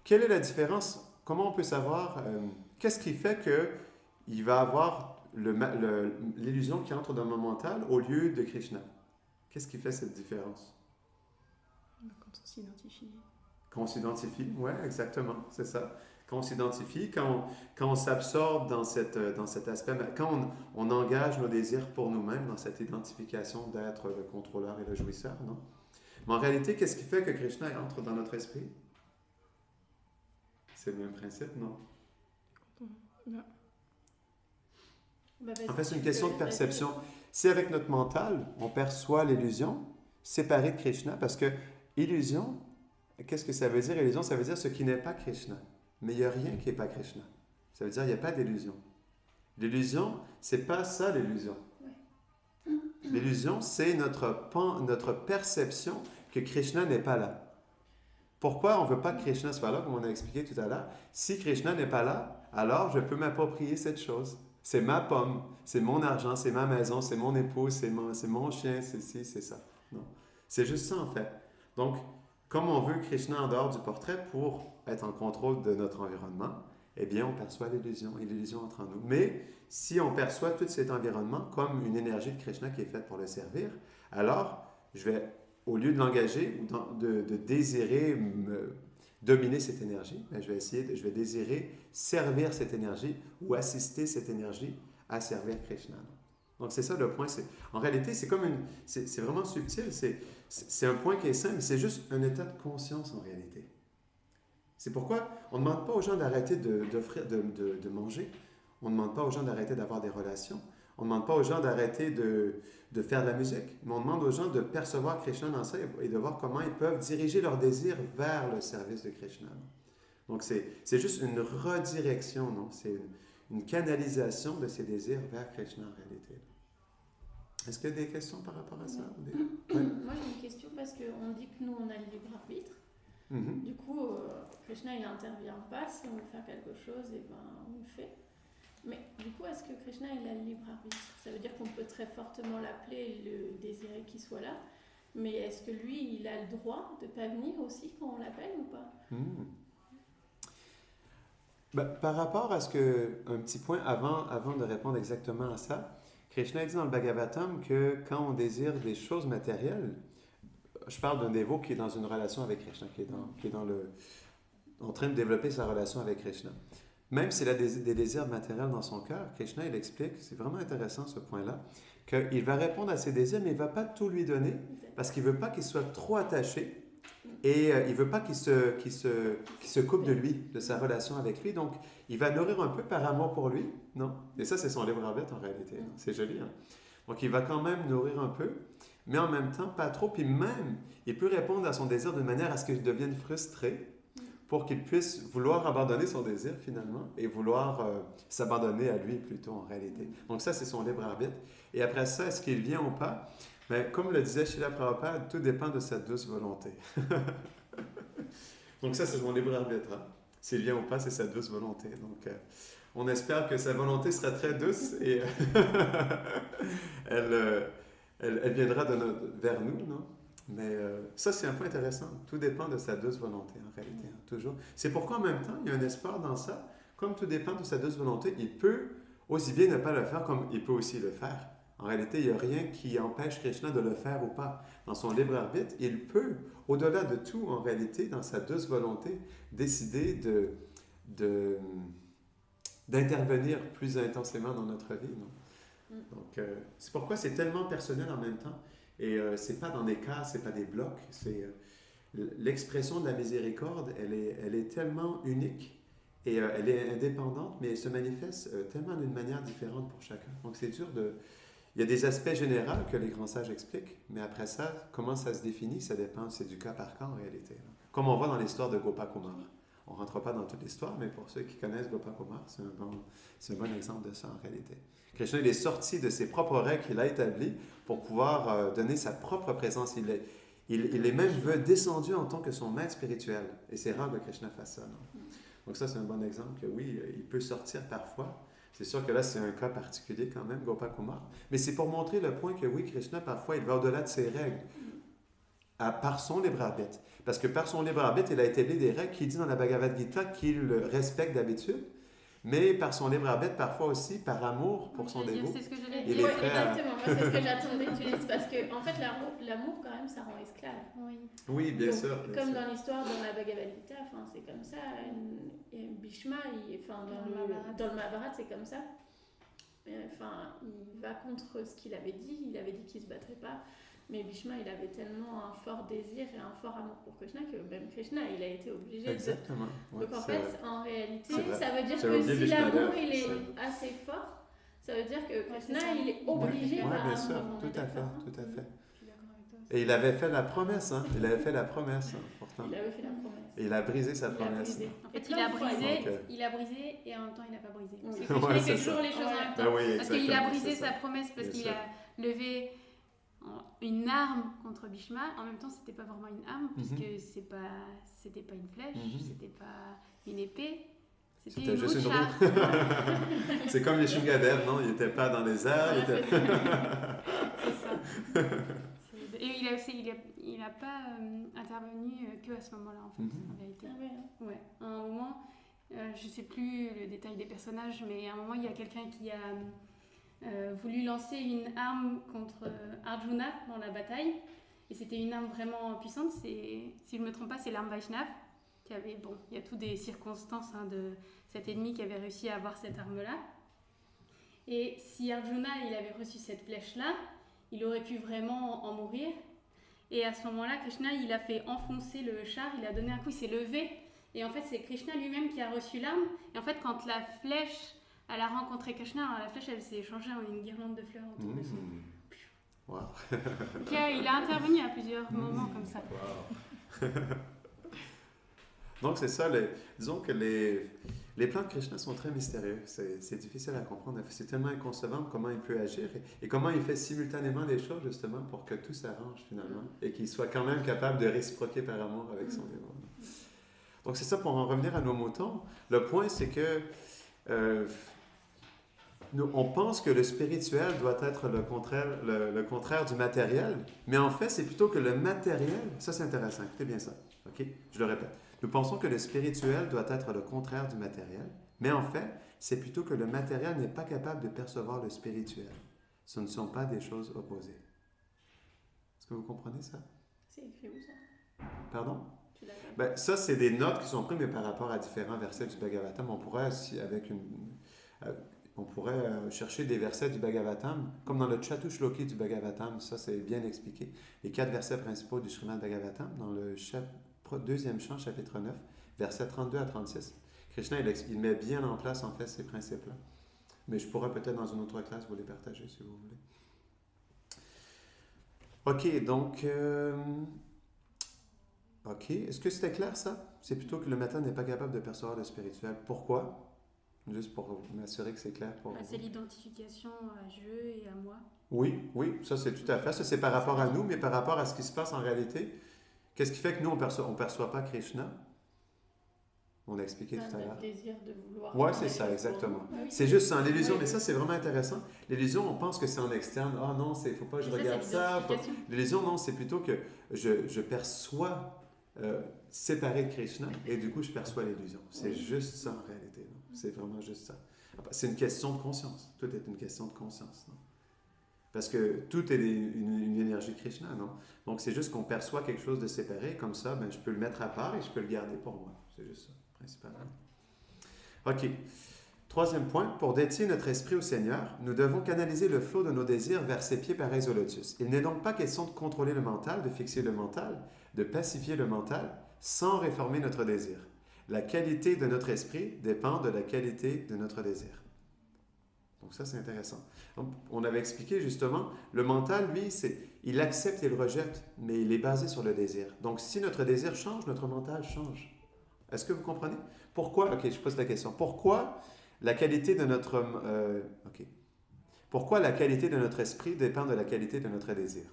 Quelle est la différence? Comment on peut savoir? Qu'est-ce qui fait qu'il va avoir l'illusion qui entre dans mon mental au lieu de Krishna? Qu'est-ce qui fait cette différence? Quand on s'identifie. Quand on s'identifie, oui, exactement, c'est ça. Quand on s'identifie, quand on s'absorbe dans cet aspect, quand on engage nos désirs pour nous-mêmes dans cette identification d'être le contrôleur et le jouisseur, non? Mais en réalité, qu'est-ce qui fait que Krishna entre dans notre esprit? C'est le même principe, non? En fait, c'est une question de perception. Si avec notre mental, on perçoit l'illusion séparée de Krishna, parce que illusion, qu'est-ce que ça veut dire? Illusion, ça veut dire ce qui n'est pas Krishna. Mais il n'y a rien qui n'est pas Krishna. Ça veut dire qu'il n'y a pas d'illusion. L'illusion, c'est pas ça l'illusion. L'illusion, c'est notre perception que Krishna n'est pas là. Pourquoi on ne veut pas que Krishna soit là, comme on a expliqué tout à l'heure? Si Krishna n'est pas là, alors je peux m'approprier cette chose. C'est ma pomme, c'est mon argent, c'est ma maison, c'est mon épouse, c'est mon chien, c'est ci, c'est ça. Non. C'est juste ça, en fait. Donc, comme on veut Krishna en dehors du portrait pour être en contrôle de notre environnement, eh bien, on perçoit l'illusion et l'illusion entre en nous. Mais si on perçoit tout cet environnement comme une énergie de Krishna qui est faite pour le servir, alors je vais, au lieu de l'engager ou de désirer dominer cette énergie, je vais désirer servir cette énergie ou assister cette énergie à servir Krishna. Donc, c'est ça le point. En réalité, c'est vraiment subtil. C'est un point qui est simple, c'est juste un état de conscience en réalité. C'est pourquoi on ne demande pas aux gens d'arrêter de manger. On ne demande pas aux gens d'arrêter d'avoir des relations. On ne demande pas aux gens d'arrêter de faire de la musique. Mais on demande aux gens de percevoir Krishna dans ça et de voir comment ils peuvent diriger leurs désirs vers le service de Krishna. Donc, c'est juste une redirection, non? C'est une canalisation de ces désirs vers Krishna en réalité. Est-ce qu'il y a des questions par rapport à ça? Ouais. Moi, j'ai une question parce qu'on dit que nous, on a le libre arbitre. Mm-hmm. Du coup, Krishna, il n'intervient pas. Si on veut faire quelque chose, et ben, on le fait. Mais du coup, est-ce que Krishna, il a le libre arbitre? Ça veut dire qu'on peut très fortement l'appeler et le désirer qu'il soit là. Mais est-ce que lui, il a le droit de ne pas venir aussi quand on l'appelle ou pas? Par rapport à un petit point avant de répondre exactement à ça, Krishna dit dans le Bhagavatam que quand on désire des choses matérielles, je parle d'un dévot qui est dans une relation avec Krishna, qui est en train de développer sa relation avec Krishna. Même s'il a des désirs matériels dans son cœur, Krishna, il explique, c'est vraiment intéressant ce point-là, qu'il va répondre à ses désirs, mais il ne va pas tout lui donner, parce qu'il ne veut pas qu'il soit trop attaché, et il ne veut pas qu'il se coupe de lui, de sa relation avec lui. Donc, il va nourrir un peu par amour pour lui, non? Et ça, c'est son libre arbitre en réalité. C'est joli, hein? Donc, il va quand même nourrir un peu, mais en même temps, pas trop. Puis même, il peut répondre à son désir de manière à ce qu'il devienne frustré pour qu'il puisse vouloir abandonner son désir finalement et vouloir s'abandonner à lui plutôt en réalité. Donc ça, c'est son libre arbitre. Et après ça, est-ce qu'il vient ou pas? Mais comme le disait Srila Prabhupada, tout dépend de sa douce volonté. Donc ça, c'est son libre arbitre. Hein? S'il vient ou pas, c'est sa douce volonté. Donc on espère que sa volonté sera très douce et elle viendra vers nous, non? Mais ça, c'est un point intéressant. Tout dépend de sa douce volonté, en réalité, hein, toujours. C'est pourquoi, en même temps, il y a un espoir dans ça. Comme tout dépend de sa douce volonté, il peut aussi bien ne pas le faire comme il peut aussi le faire. En réalité, il n'y a rien qui empêche Krishna de le faire ou pas. Dans son libre arbitre, il peut, au-delà de tout, en réalité, dans sa douce volonté, décider d'intervenir plus intensément dans notre vie. Non? Donc, c'est pourquoi c'est tellement personnel en même temps. Et c'est pas dans des cas, c'est pas des blocs. L'expression de la miséricorde, elle est tellement unique et elle est indépendante, mais elle se manifeste tellement d'une manière différente pour chacun. Donc, c'est dur de... Il y a des aspects généraux que les grands sages expliquent, mais après ça, comment ça se définit, ça dépend, c'est du cas par cas en réalité. Comme on voit dans l'histoire de Gopakumar. On ne rentre pas dans toute l'histoire, mais pour ceux qui connaissent Gopakumar, c'est un bon exemple de ça en réalité. Krishna, il est sorti de ses propres règles qu'il a établies pour pouvoir donner sa propre présence. Il est même descendu en tant que son maître spirituel. Et c'est rare que Krishna fasse ça. Non? Donc ça, c'est un bon exemple que oui, il peut sortir parfois. C'est sûr que là, c'est un cas particulier quand même, Gopakumar. Mais c'est pour montrer le point que oui, Krishna, parfois, il va au-delà de ses règles, par son libre arbitre. Parce que par son libre arbitre, il a établi des règles qu'il dit dans la Bhagavad Gita qu'il respecte d'habitude, mais par son libre arbitre, parfois aussi par amour pour son dévot. C'est ce que je l'ai Il dit. est prêt à- Exactement, moi c'est ce que j'attendais que tu dises, parce que en fait l'amour quand même ça rend esclave. Oui. Oui, bien Donc, sûr. bien comme sûr. dans l'histoire dans la Bhagavad Gita, enfin, c'est comme ça, Bhishma, dans le Mahabharata c'est comme ça. Enfin, il va contre ce qu'il avait dit qu'il ne se battrait pas. Mais Bhishma, il avait tellement un fort désir et un fort amour pour Krishna que même Krishna, il a été obligé Exactement. Ouais, Donc en c'est fait, vrai. en réalité, C'est vrai. ça veut dire J'avais que oublié si Bhishma, l'amour d'ailleurs. il est C'est- assez fort, ça veut dire que Krishna, c'est ça. il est obligé Oui, par bien amour. sûr, on est tout à fait, d'accord, hein. tout à fait. Je suis d'accord avec toi. Et il avait fait la promesse, hein. Il avait fait la promesse, hein, pourtant. Il avait fait la promesse. Et il a brisé sa Il a promesse. brisé. En Et fait, plein il a de fois, brisé, Donc, il a brisé et en même temps, il n'a pas brisé. Parce que Oui. Krishna, Ouais, il fait c'est toujours ça. les choses en même temps. Ah oui, Parce qu'il a exactement, brisé c'est sa ça. promesse, parce Bien qu'il sûr. a levé une arme contre Bhishma. En même temps, c'était pas vraiment une arme, puisque c'était pas une flèche, Mhm. c'était pas une épée, c'était C'était une juste roue de une char. C'est comme les Shingadev, non? Il n'était pas dans les airs. il était... C'est ça. Et il a pas intervenu que à ce moment-là, en fait, Mhm. en réalité. Ah ouais, hein. Ouais. À un moment, je sais plus le détail des personnages, mais à un moment, il y a quelqu'un qui a voulu lancer une arme contre Arjuna dans la bataille. Et c'était une arme vraiment puissante. Si je ne me trompe pas, c'est l'arme Vaishnav. Il y a toutes des circonstances de cet ennemi qui avait réussi à avoir cette arme-là. Et si Arjuna il avait reçu cette flèche-là, il aurait pu vraiment en mourir. Et à ce moment-là, Krishna il a fait enfoncer le char, il a donné un coup, il s'est levé. Et en fait, c'est Krishna lui-même qui a reçu l'arme. Et en fait, quand la flèche elle a rencontré Krishna, alors la flèche elle s'est échangée en une guirlande de fleurs autour de son. Wow. Donc, il a intervenu à plusieurs moments comme ça. Wow. Donc, c'est ça. Disons que les plans de Krishna sont très mystérieux. C'est difficile à comprendre. C'est tellement inconcevable comment il peut agir et comment il fait simultanément les choses, justement, pour que tout s'arrange, finalement, et qu'il soit quand même capable de réciproquer par amour avec son dévot. Donc, c'est ça, pour en revenir à nos moutons. Le point, c'est que on pense que le spirituel doit être le contraire du matériel, mais en fait, c'est plutôt que le matériel, ça c'est intéressant, écoutez bien ça, ok? Je le répète. Nous pensons que le spirituel doit être le contraire du matériel, mais en fait, c'est plutôt que le matériel n'est pas capable de percevoir le spirituel. Ce ne sont pas des choses opposées. Est-ce que vous comprenez ça? C'est écrit où ça? Pardon? Tu l'as pas? Ben, ça, c'est des notes qui sont prises, mais par rapport à différents versets du Bhagavatam. On pourrait, on pourrait chercher des versets du Bhagavatam, comme dans le Chatushloki du Bhagavatam, ça c'est bien expliqué. Les 4 versets principaux du Srimad Bhagavatam, dans le deuxième chant, chapitre 9, versets 32 à 36. Krishna, il met bien en place, en fait, ces principes-là. Mais je pourrais peut-être, dans une autre classe, vous les partager, si vous voulez. OK, donc... OK. Est-ce que c'était clair, ça? C'est plutôt que le matin n'est pas capable de percevoir le spirituel. Pourquoi? Juste pour m'assurer que c'est clair pour vous. C'est l'identification à Dieu et à moi. Oui, ça c'est tout à fait. Ça c'est par rapport à nous, mais par rapport à ce qui se passe en réalité. Qu'est-ce qui fait que nous, on perçoit pas Krishna? On a expliqué tout à l'heure. Le désir de vouloir. Oui, c'est ça, exactement. Ah oui, C'est juste ça, l'illusion, oui. mais ça c'est vraiment intéressant. L'illusion, on pense que c'est en externe. Ah non, il ne faut pas que je regarde ça. L'illusion, non, c'est plutôt que je perçois séparé de Krishna et du coup je perçois l'illusion. C'est juste ça en réalité. Non? C'est vraiment juste ça. C'est une question de conscience. Tout est une question de conscience. Non? Parce que tout est une énergie Krishna, non? Donc c'est juste qu'on perçoit quelque chose de séparé, comme ça, ben, je peux le mettre à part et je peux le garder pour moi. C'est juste ça, principalement. OK. Troisième point, pour dédier notre esprit au Seigneur, nous devons canaliser le flot de nos désirs vers ses pieds pareils au lotus. Il n'est donc pas question de contrôler le mental, de fixer le mental, de pacifier le mental, sans réformer notre désir. La qualité de notre esprit dépend de la qualité de notre désir. Donc ça, c'est intéressant. Donc, on avait expliqué justement, le mental, lui, il accepte et il rejette, mais il est basé sur le désir. Donc si notre désir change, notre mental change. Est-ce que vous comprenez? Pourquoi? OK, je pose la question. Pourquoi la qualité de notre... Pourquoi la qualité de notre esprit dépend de la qualité de notre désir?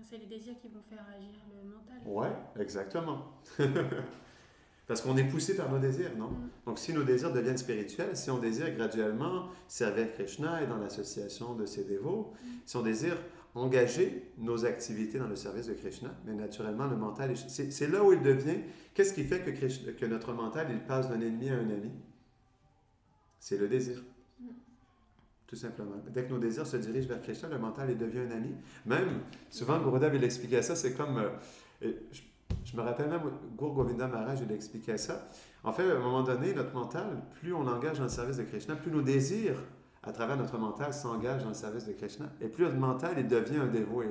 C'est les désirs qui vont faire agir le mental. Oui, exactement. Parce qu'on est poussé par nos désirs, non? Donc, si nos désirs deviennent spirituels, si on désire graduellement servir Krishna et dans l'association de ses dévots, si on désire engager nos activités dans le service de Krishna, mais naturellement, le mental, c'est là où il devient... Qu'est-ce qui fait que notre mental, il passe d'un ennemi à un ami? C'est le désir. Tout simplement. Dès que nos désirs se dirigent vers Krishna, le mental, il devient un ami. Même, souvent, Gurudev, il expliquait ça, c'est comme... je me rappelle même, Guru Govinda Maharaj, il expliquait ça. En fait, à un moment donné, notre mental, plus on l'engage dans le service de Krishna, plus nos désirs, à travers notre mental, s'engagent dans le service de Krishna. Et plus notre mental, il devient un dévot.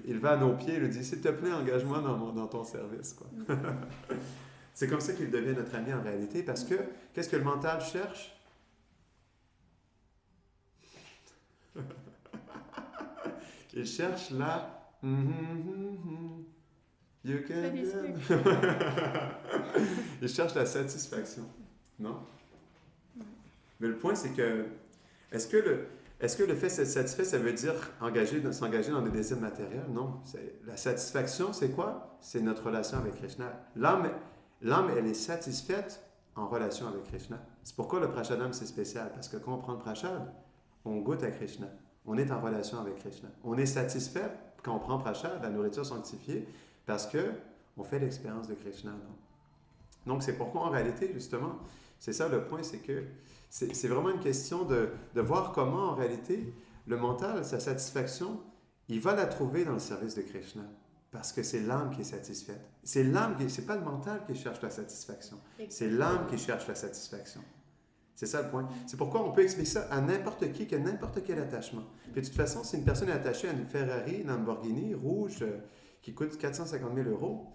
Il va à nos pieds, il nous dit, s'il te plaît, engage-moi dans ton service. Quoi. C'est comme ça qu'il devient notre ami en réalité, parce que, qu'est-ce que le mental cherche? Il cherche la... You can... Il cherche la satisfaction. Non? Mais le point, c'est que... Est-ce que le fait d'être satisfait, ça veut dire s'engager dans des désirs matériels? Non. La satisfaction, c'est quoi? C'est notre relation avec Krishna. L'âme, elle est satisfaite en relation avec Krishna. C'est pourquoi le prashadam, c'est spécial. Parce que quand on prend le prashad, on goûte à Krishna. On est en relation avec Krishna. On est satisfait quand on prend prashad, la nourriture sanctifiée, parce qu'on fait l'expérience de Krishna. Non? Donc, c'est pourquoi, en réalité, justement, c'est ça le point, c'est que c'est vraiment une question de voir comment, en réalité, le mental, sa satisfaction, il va la trouver dans le service de Krishna. Parce que c'est l'âme qui est satisfaite. C'est pas le mental qui cherche la satisfaction. C'est l'âme qui cherche la satisfaction. C'est ça le point. C'est pourquoi on peut expliquer ça à n'importe qui a n'importe quel attachement. Puis de toute façon, si une personne est attachée à une Ferrari, une Lamborghini rouge qui coûte 450 000 €,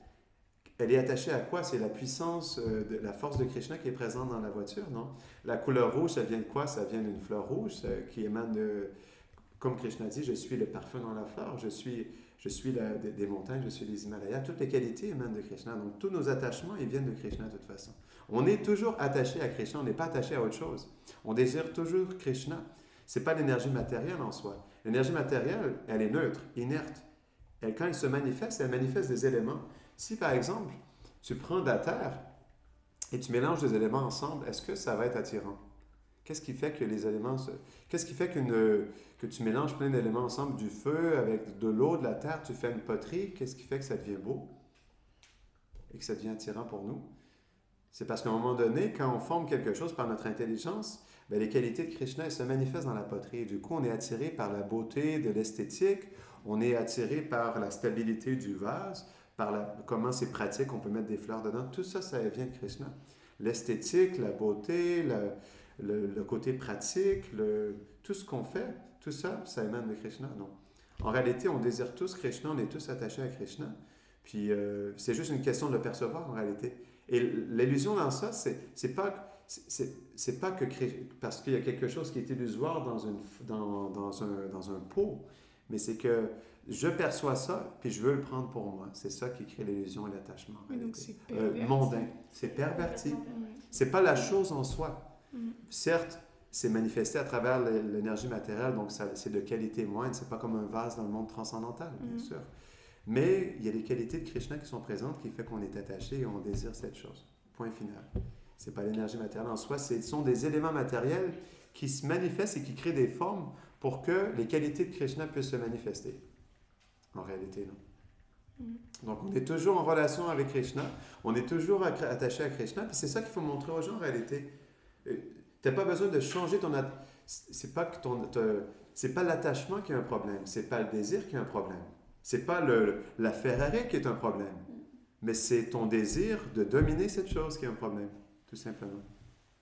elle est attachée à quoi? C'est la puissance, la force de Krishna qui est présente dans la voiture, non? La couleur rouge, ça vient de quoi? Ça vient d'une fleur rouge qui émane de... Comme Krishna dit, je suis le parfum dans la fleur, je suis des montagnes, je suis les Himalayas. Toutes les qualités émanent de Krishna. Donc, tous nos attachements, ils viennent de Krishna de toute façon. On est toujours attaché à Krishna, on n'est pas attaché à autre chose. On désire toujours Krishna. Ce n'est pas l'énergie matérielle en soi. L'énergie matérielle, elle est neutre, inerte. Quand elle se manifeste, elle manifeste des éléments. Si, par exemple, tu prends de la terre et tu mélanges des éléments ensemble, est-ce que ça va être attirant? Qu'est-ce qui fait que les éléments... Qu'est-ce qui fait que tu mélanges plein d'éléments ensemble, du feu avec de l'eau, de la terre, tu fais une poterie, qu'est-ce qui fait que ça devient beau et que ça devient attirant pour nous? C'est parce qu'à un moment donné, quand on forme quelque chose par notre intelligence, bien, les qualités de Krishna elles se manifestent dans la poterie. Et du coup, on est attiré par la beauté de l'esthétique, On est attiré par la stabilité du vase, par comment c'est pratique, on peut mettre des fleurs dedans. Tout ça, ça vient de Krishna. L'esthétique, la beauté, le côté pratique, tout ce qu'on fait, tout ça, ça émane de Krishna. Non. En réalité, on désire tous Krishna, on est tous attachés à Krishna. Puis c'est juste une question de le percevoir en réalité. Et l'illusion dans ça, c'est pas que parce qu'il y a quelque chose qui est illusoire dans un pot, mais c'est que je perçois ça, puis je veux le prendre pour moi. C'est ça qui crée l'illusion et l'attachement. En Donc réalité. c'est perverti. Mondain. C'est perverti. Ouais. C'est pas la chose en soi. Mm. Certes, c'est manifesté à travers l'énergie matérielle, donc c'est de qualité moindre. C'est pas comme un vase dans le monde transcendantal, bien sûr. Mais il y a des qualités de Krishna qui sont présentes qui fait qu'on est attaché et on désire cette chose. Point final. C'est pas l'énergie matérielle en soi, ce sont des éléments matériels qui se manifestent et qui créent des formes pour que les qualités de Krishna puissent se manifester. En réalité, non. Donc, on est toujours en relation avec Krishna, on est toujours attaché à Krishna, puis c'est ça qu'il faut montrer aux gens en réalité. Tu n'as pas besoin de changer ton... C'est pas l'attachement qui est un problème, c'est pas le désir qui est un problème. C'est pas la Ferrari qui est un problème, mais c'est ton désir de dominer cette chose qui est un problème, tout simplement.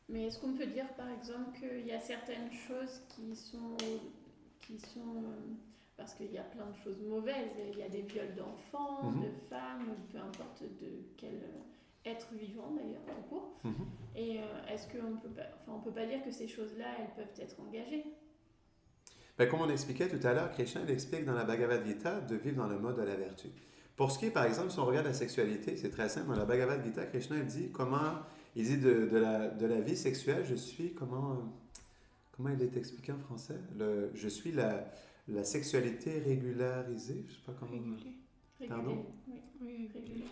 Mais est-ce qu'on peut dire par exemple qu'il y a certaines choses qui sont parce qu'il y a plein de choses mauvaises, il y a des viols d'enfants, de femmes, peu importe de quel être vivant d'ailleurs en cours. Et est-ce qu'on peut pas dire que ces choses-là, elles peuvent être engagées? Ben, comme on expliquait tout à l'heure, Krishna il explique dans la Bhagavad Gita de vivre dans le mode de la vertu. Pour ce qui est, par exemple, si on regarde la sexualité, c'est très simple. Dans la Bhagavad Gita, Krishna il dit de la vie sexuelle, je suis, comment il est expliqué en français? Je suis la sexualité régularisée, je sais pas comment... Régulée. Pardon? Oui, régulée.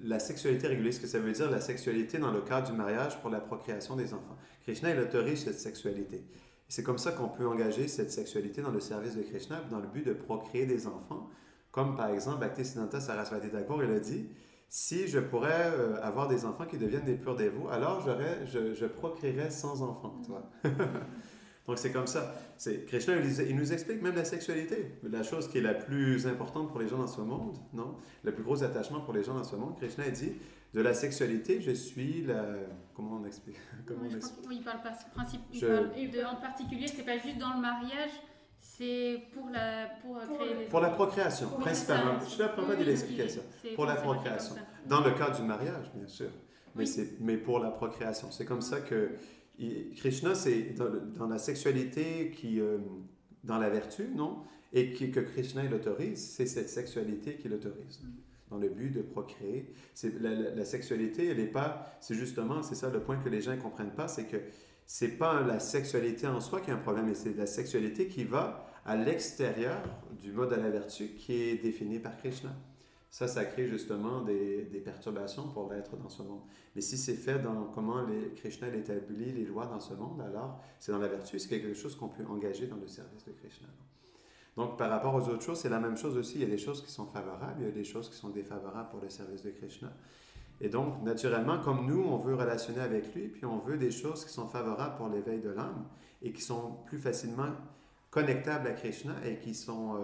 La sexualité régulée, ce que ça veut dire, la sexualité dans le cadre du mariage pour la procréation des enfants. Krishna, il autorise cette sexualité. C'est comme ça qu'on peut engager cette sexualité dans le service de Krishna, dans le but de procréer des enfants. Comme par exemple, Bhaktisiddhanta Saraswati Thakur, il a dit, si je pourrais avoir des enfants qui deviennent des purs dévots, alors je procréerais sans enfants. Tu vois? Donc c'est comme ça. Krishna, il nous explique même la sexualité, la chose qui est la plus importante pour les gens dans ce monde, non? Le plus gros attachement pour les gens dans ce monde. Krishna, il dit, de la sexualité, je suis la... Comment on explique? Il parle pas en particulier, c'est pas juste dans le mariage, c'est pour créer les... Pour la procréation, principalement. Je suis là pour il expliquait ça. Pour la procréation. Dans le cadre du mariage, bien sûr. Mais pour la procréation. C'est comme ça que Krishna, c'est dans la sexualité dans la vertu, non? Et que Krishna l'autorise, c'est cette sexualité qui l'autorise. Dans le but de procréer. La sexualité, elle n'est pas... C'est ça le point que les gens ne comprennent pas, c'est que c'est pas la sexualité en soi qui est un problème, mais c'est la sexualité qui va à l'extérieur du mode de la vertu qui est défini par Krishna. Ça crée justement des perturbations pour l'être dans ce monde. Mais si c'est fait dans comment Krishna établit les lois dans ce monde, alors c'est dans la vertu, c'est quelque chose qu'on peut engager dans le service de Krishna. Donc, par rapport aux autres choses, c'est la même chose aussi. Il y a des choses qui sont favorables, il y a des choses qui sont défavorables pour le service de Krishna. Et donc, naturellement, comme nous, on veut relationner avec lui, puis on veut des choses qui sont favorables pour l'éveil de l'âme et qui sont plus facilement connectables à Krishna et qui sont,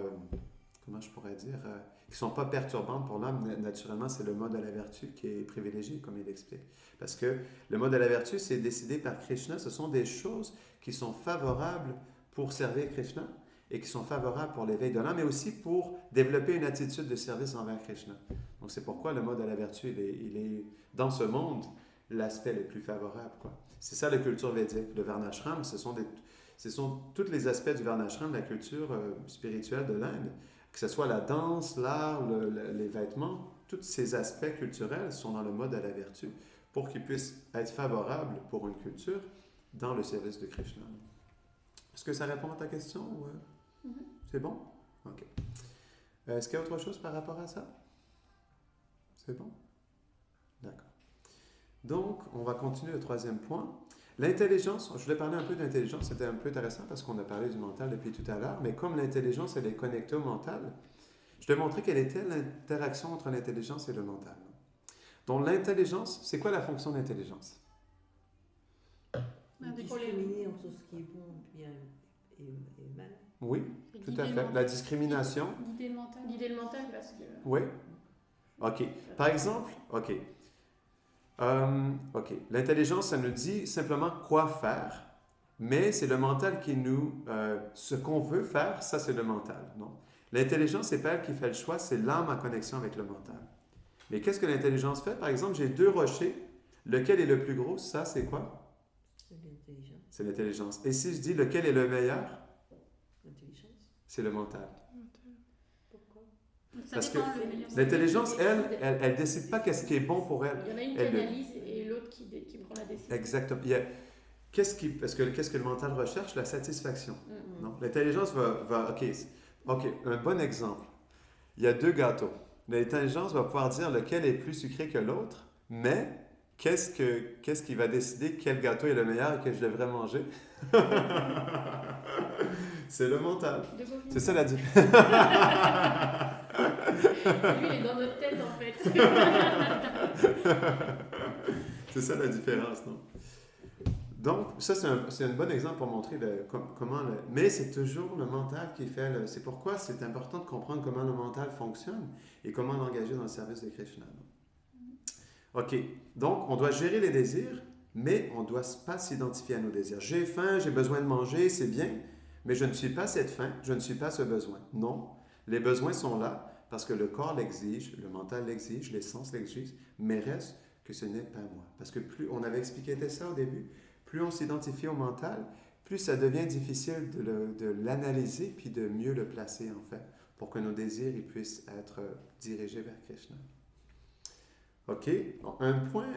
comment je pourrais dire, qui ne sont pas perturbantes pour l'âme. Naturellement, c'est le mode de la vertu qui est privilégié, comme il explique. Parce que le mode de la vertu, c'est décidé par Krishna. Ce sont des choses qui sont favorables pour servir Krishna et qui sont favorables pour l'éveil de l'âme, mais aussi pour développer une attitude de service envers Krishna. Donc c'est pourquoi le mode de la vertu, il est dans ce monde, l'aspect le plus favorable, quoi. C'est ça la culture védique. Le Varnashram, ce sont tous les aspects du Varnashram, la culture spirituelle de l'Inde, que ce soit la danse, l'art, les vêtements, tous ces aspects culturels sont dans le mode de la vertu pour qu'ils puissent être favorables pour une culture dans le service de Krishna. Est-ce que ça répond à ta question? Ou... C'est bon? OK. Est-ce qu'il y a autre chose par rapport à ça? C'est bon? D'accord. Donc, on va continuer le troisième point. L'intelligence, je voulais parler un peu de l'intelligence, c'était un peu intéressant parce qu'on a parlé du mental depuis tout à l'heure, mais comme l'intelligence, elle est connectée au mental, je vais montrer quelle était l'interaction entre l'intelligence et le mental. Donc, l'intelligence, c'est quoi la fonction d'intelligence? Discriminer entre ce qui est bon, bien et mal. Oui. C'est Tout Guider à le fait. mental. La discrimination. Guider le mental. Guider le mental parce que. Oui. OK. Par exemple, OK. OK. L'intelligence, ça nous dit simplement quoi faire, mais c'est le mental qui nous... ce qu'on veut faire, ça, c'est le mental. Non. L'intelligence, c'est pas elle qui fait le choix, c'est l'âme en connexion avec le mental. Mais qu'est-ce que l'intelligence fait? Par exemple, j'ai 2 rochers. Lequel est le plus gros? Ça, c'est quoi? C'est l'intelligence. C'est l'intelligence. Et si je dis lequel est le meilleur? L'intelligence. C'est le mental. Pourquoi? Ça Parce dépend que le meilleur. L'intelligence, elle décide pas qu'est-ce qui est bon pour elle. Il y en a une qui Elle le- analyse et l'autre qui prend la décision. Exactement. Qu'est-ce que le mental recherche? La satisfaction. Mm. Non? L'intelligence OK, un bon exemple. Il y a 2 gâteaux. L'intelligence va pouvoir dire lequel est plus sucré que l'autre, mais qu'est-ce qui va décider quel gâteau est le meilleur et que je devrais manger? C'est le mental. De quoi C'est ça la différence. Lui, il est dans notre tête en fait. C'est ça la différence, non? Donc, ça, c'est un bon exemple pour montrer comment... mais c'est toujours le mental qui fait... c'est pourquoi c'est important de comprendre comment le mental fonctionne et comment l'engager dans le service de Krishna. Non? OK. Donc, on doit gérer les désirs, mais on ne doit pas s'identifier à nos désirs. J'ai faim, j'ai besoin de manger, c'est bien, mais je ne suis pas cette faim, je ne suis pas ce besoin. Non. Les besoins sont là parce que le corps l'exige, le mental l'exige, les sens l'exigent, mais reste que ce n'est pas moi. Parce que plus, on avait expliqué ça au début, plus on s'identifie au mental, plus ça devient difficile de l'analyser puis de mieux le placer, en fait, pour que nos désirs ils puissent être dirigés vers Krishna. OK? Donc, un point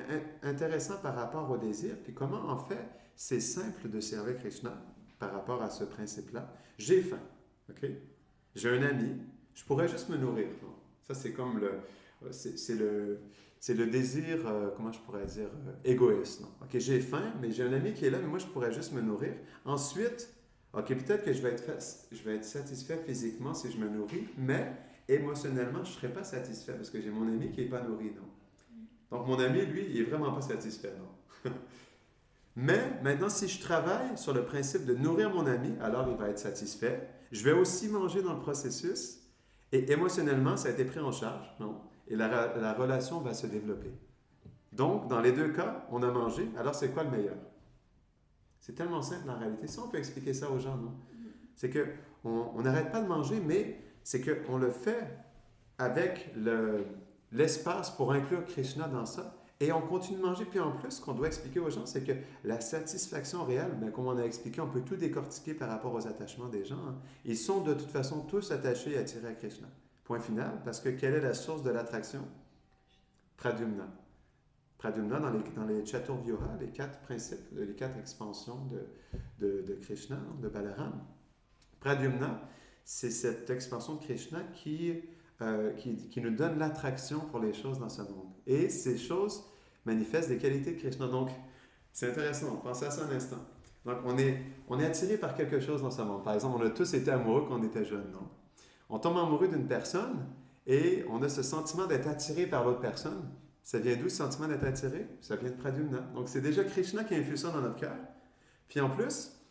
intéressant par rapport au désir, puis comment, en fait, c'est simple de servir Krishna par rapport à ce principe-là. J'ai faim, OK? J'ai un ami, je pourrais juste me nourrir. Non? Ça, c'est comme c'est le désir, comment je pourrais dire, égoïste. Non? OK, j'ai faim, mais j'ai un ami qui est là, mais moi, je pourrais juste me nourrir. Ensuite, OK, peut-être que je vais être satisfait physiquement si je me nourris, mais émotionnellement, je ne serai pas satisfait parce que j'ai mon ami qui n'est pas nourri, non? Donc, mon ami, lui, il n'est vraiment pas satisfait, non? Mais maintenant, si je travaille sur le principe de nourrir mon ami, alors il va être satisfait. Je vais aussi manger dans le processus et émotionnellement, ça a été pris en charge, non? Et la relation va se développer. Donc, dans les 2 cas, on a mangé, alors c'est quoi le meilleur? C'est tellement simple en réalité. Si on peut expliquer ça aux gens, non? C'est qu'on n'arrête pas de manger, mais c'est qu'on le fait avec l'espace pour inclure Krishna dans ça. Et on continue de manger. Puis en plus, ce qu'on doit expliquer aux gens, c'est que la satisfaction réelle, bien, comme on a expliqué, on peut tout décortiquer par rapport aux attachements des gens. Hein. Ils sont de toute façon tous attachés et attirés à Krishna. Point final, parce que quelle est la source de l'attraction? Pradyumna. Pradyumna, dans les Chaturvyuha, les 4 principes, les 4 expansions de Krishna, de Balaram. Pradyumna, c'est cette expansion de Krishna qui nous donne l'attraction pour les choses dans ce monde. Et ces choses manifestent des qualités de Krishna. Donc, c'est intéressant, pensez à ça un instant. Donc, on est attiré par quelque chose dans ce monde. Par exemple, on a tous été amoureux quand on était jeunes, non? On tombe amoureux d'une personne et on a ce sentiment d'être attiré par l'autre personne. Ça vient d'où, ce sentiment d'être attiré? Ça vient de Pradyumna. Donc, c'est déjà Krishna qui infuse ça dans notre cœur. Puis en plus,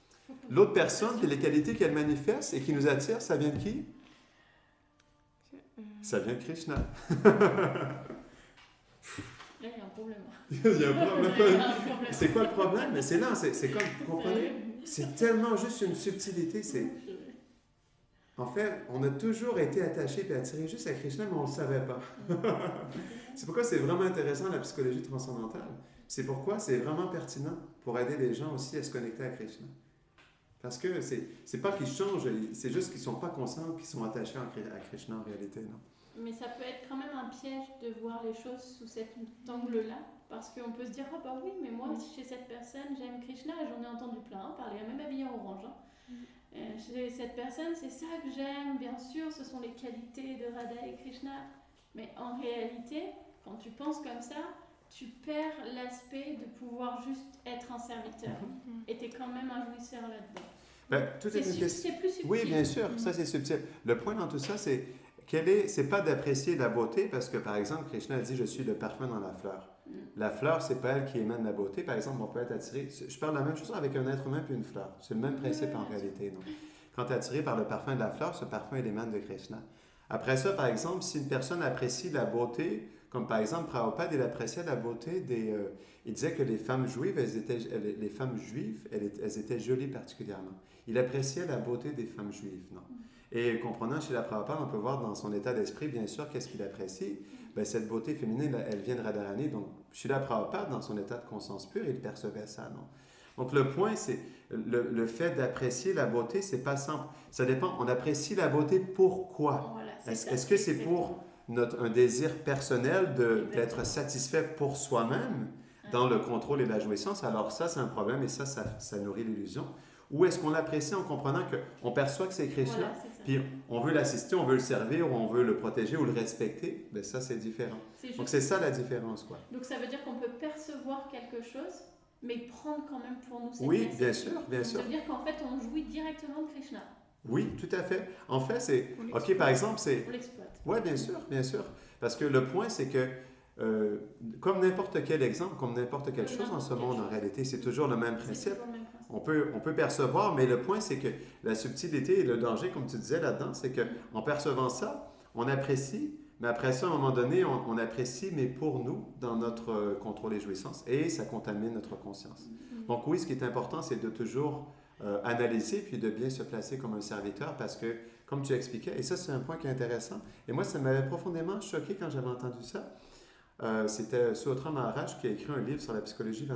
l'autre personne, puis les qualités qu'elle manifeste et qui nous attire, ça vient de qui? Ça vient de Krishna. Là, il y a un problème. Il y a un Il y problème. a un problème. C'est quoi le problème? Mais c'est là, c'est comme, vous comprenez? C'est tellement juste une subtilité. En fait, on a toujours été attaché et attiré juste à Krishna, mais on ne le savait pas. C'est pourquoi c'est vraiment intéressant la psychologie transcendantale. C'est pourquoi c'est vraiment pertinent pour aider les gens aussi à se connecter à Krishna. Parce que c'est pas qu'ils changent, c'est juste qu'ils ne sont pas conscients qu'ils sont attachés à Krishna en réalité. Non? Mais ça peut être quand même un piège de voir les choses sous cet angle-là, parce qu'on peut se dire, ah bah oui, mais moi, chez cette personne, j'aime Krishna, et j'en ai entendu plein parler, même habillé en orange. Hein. Chez cette personne, c'est ça que j'aime, bien sûr, ce sont les qualités de Radha et Krishna. Mais en réalité, quand tu penses comme ça, tu perds l'aspect de pouvoir juste être un serviteur. Et tu es quand même un jouisseur là-dedans. Ben, tout est une question. C'est plus subtil. Oui, bien sûr, ça c'est subtil. Le point dans tout ça, c'est pas d'apprécier la beauté, parce que par exemple, Krishna a dit, je suis le parfum dans la fleur. La fleur, c'est pas elle qui émane la beauté. Par exemple, on peut être attiré. Je parle de la même chose avec un être humain puis une fleur. C'est le même principe en réalité, non? Quand tu es attiré par le parfum de la fleur, ce parfum, il émane de Krishna. Après ça, par exemple, si une personne apprécie la beauté, comme par exemple Prabhupada, il appréciait la beauté des... il disait que les femmes juives, elles étaient jolies particulièrement. Il appréciait la beauté des femmes juives, non? Et comprenant chez la Prabhupada, on peut voir dans son état d'esprit, bien sûr, qu'est-ce qu'il apprécie. Ben, cette beauté féminine, elle vient de Radharani. Donc, chez la Prabhupada, dans son état de conscience pure, il percevait ça, non? Donc, le point, c'est le fait d'apprécier la beauté, c'est pas simple. Ça dépend. On apprécie la beauté pourquoi? Voilà, Est-ce que c'est pour un désir personnel d'être satisfait pour soi-même dans le contrôle et la jouissance? Alors ça, c'est un problème et ça nourrit l'illusion. Ou est-ce qu'on l'apprécie en comprenant qu'on perçoit que c'est Krishna, Voilà, c'est ça. puis on veut l'assister, on veut le servir, ou on veut le protéger ou le respecter? Bien, ça, c'est différent. Donc, c'est ça la différence, quoi. Donc, ça veut dire qu'on peut percevoir quelque chose, mais prendre quand même pour nous cette Oui, personne. bien sûr, bien sûr. Ça veut dire qu'en fait, on jouit directement de Krishna. Oui, tout à fait. En fait, c'est... OK, par exemple, c'est... On l'exploite. Oui, bien sûr, bien sûr. Parce que le point, c'est que, comme n'importe quel exemple, comme n'importe quelle chose dans ce monde, en réalité, c'est toujours le même C'est principe. toujours le même principe. On peut percevoir, mais le point, c'est que la subtilité et le danger, comme tu disais là-dedans, c'est qu'en percevant ça, on apprécie, mais après ça, à un moment donné, on apprécie, mais pour nous, dans notre contrôle et jouissance, et ça contamine notre conscience. Donc oui, ce qui est important, c'est de toujours analyser, puis de bien se placer comme un serviteur, parce que, comme tu expliquais, et ça, c'est un point qui est intéressant, et moi, ça m'avait profondément choqué quand j'avais entendu ça. C'était Suotra Maharaj qui a écrit un livre sur la psychologie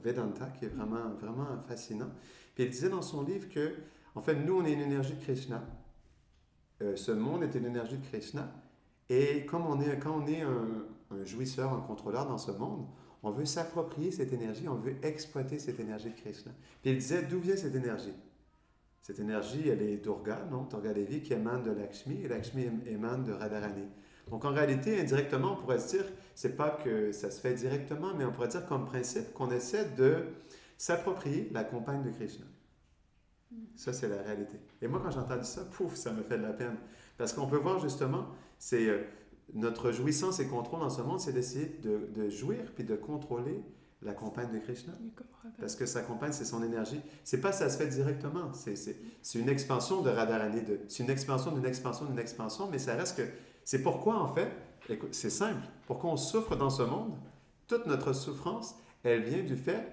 Vedanta qui est vraiment, vraiment fascinant. Puis il disait dans son livre que, en fait, nous, on est une énergie de Krishna. Ce monde est une énergie de Krishna. Et quand on est un jouisseur, un contrôleur dans ce monde, on veut s'approprier cette énergie, on veut exploiter cette énergie de Krishna. Puis il disait, d'où vient cette énergie? Cette énergie, elle est Durga, non? Durga Devi qui émane de Lakshmi, et Lakshmi émane de Radharani. Donc, en réalité, indirectement, on pourrait se dire, c'est pas que ça se fait directement, mais on pourrait dire comme principe qu'on essaie de s'approprier la compagne de Krishna. Ça, c'est la réalité. Et moi, quand j'ai entendu ça, pouf, ça me fait de la peine. Parce qu'on peut voir justement, c'est notre jouissance et contrôle dans ce monde, c'est d'essayer de jouir puis de contrôler la compagne de Krishna. Parce que sa compagne, c'est son énergie. C'est pas ça se fait directement. C'est une expansion de Radharani. C'est une expansion d'une expansion d'une expansion, mais ça reste que... C'est pourquoi, en fait, c'est simple, pourquoi on souffre dans ce monde, toute notre souffrance, elle vient du fait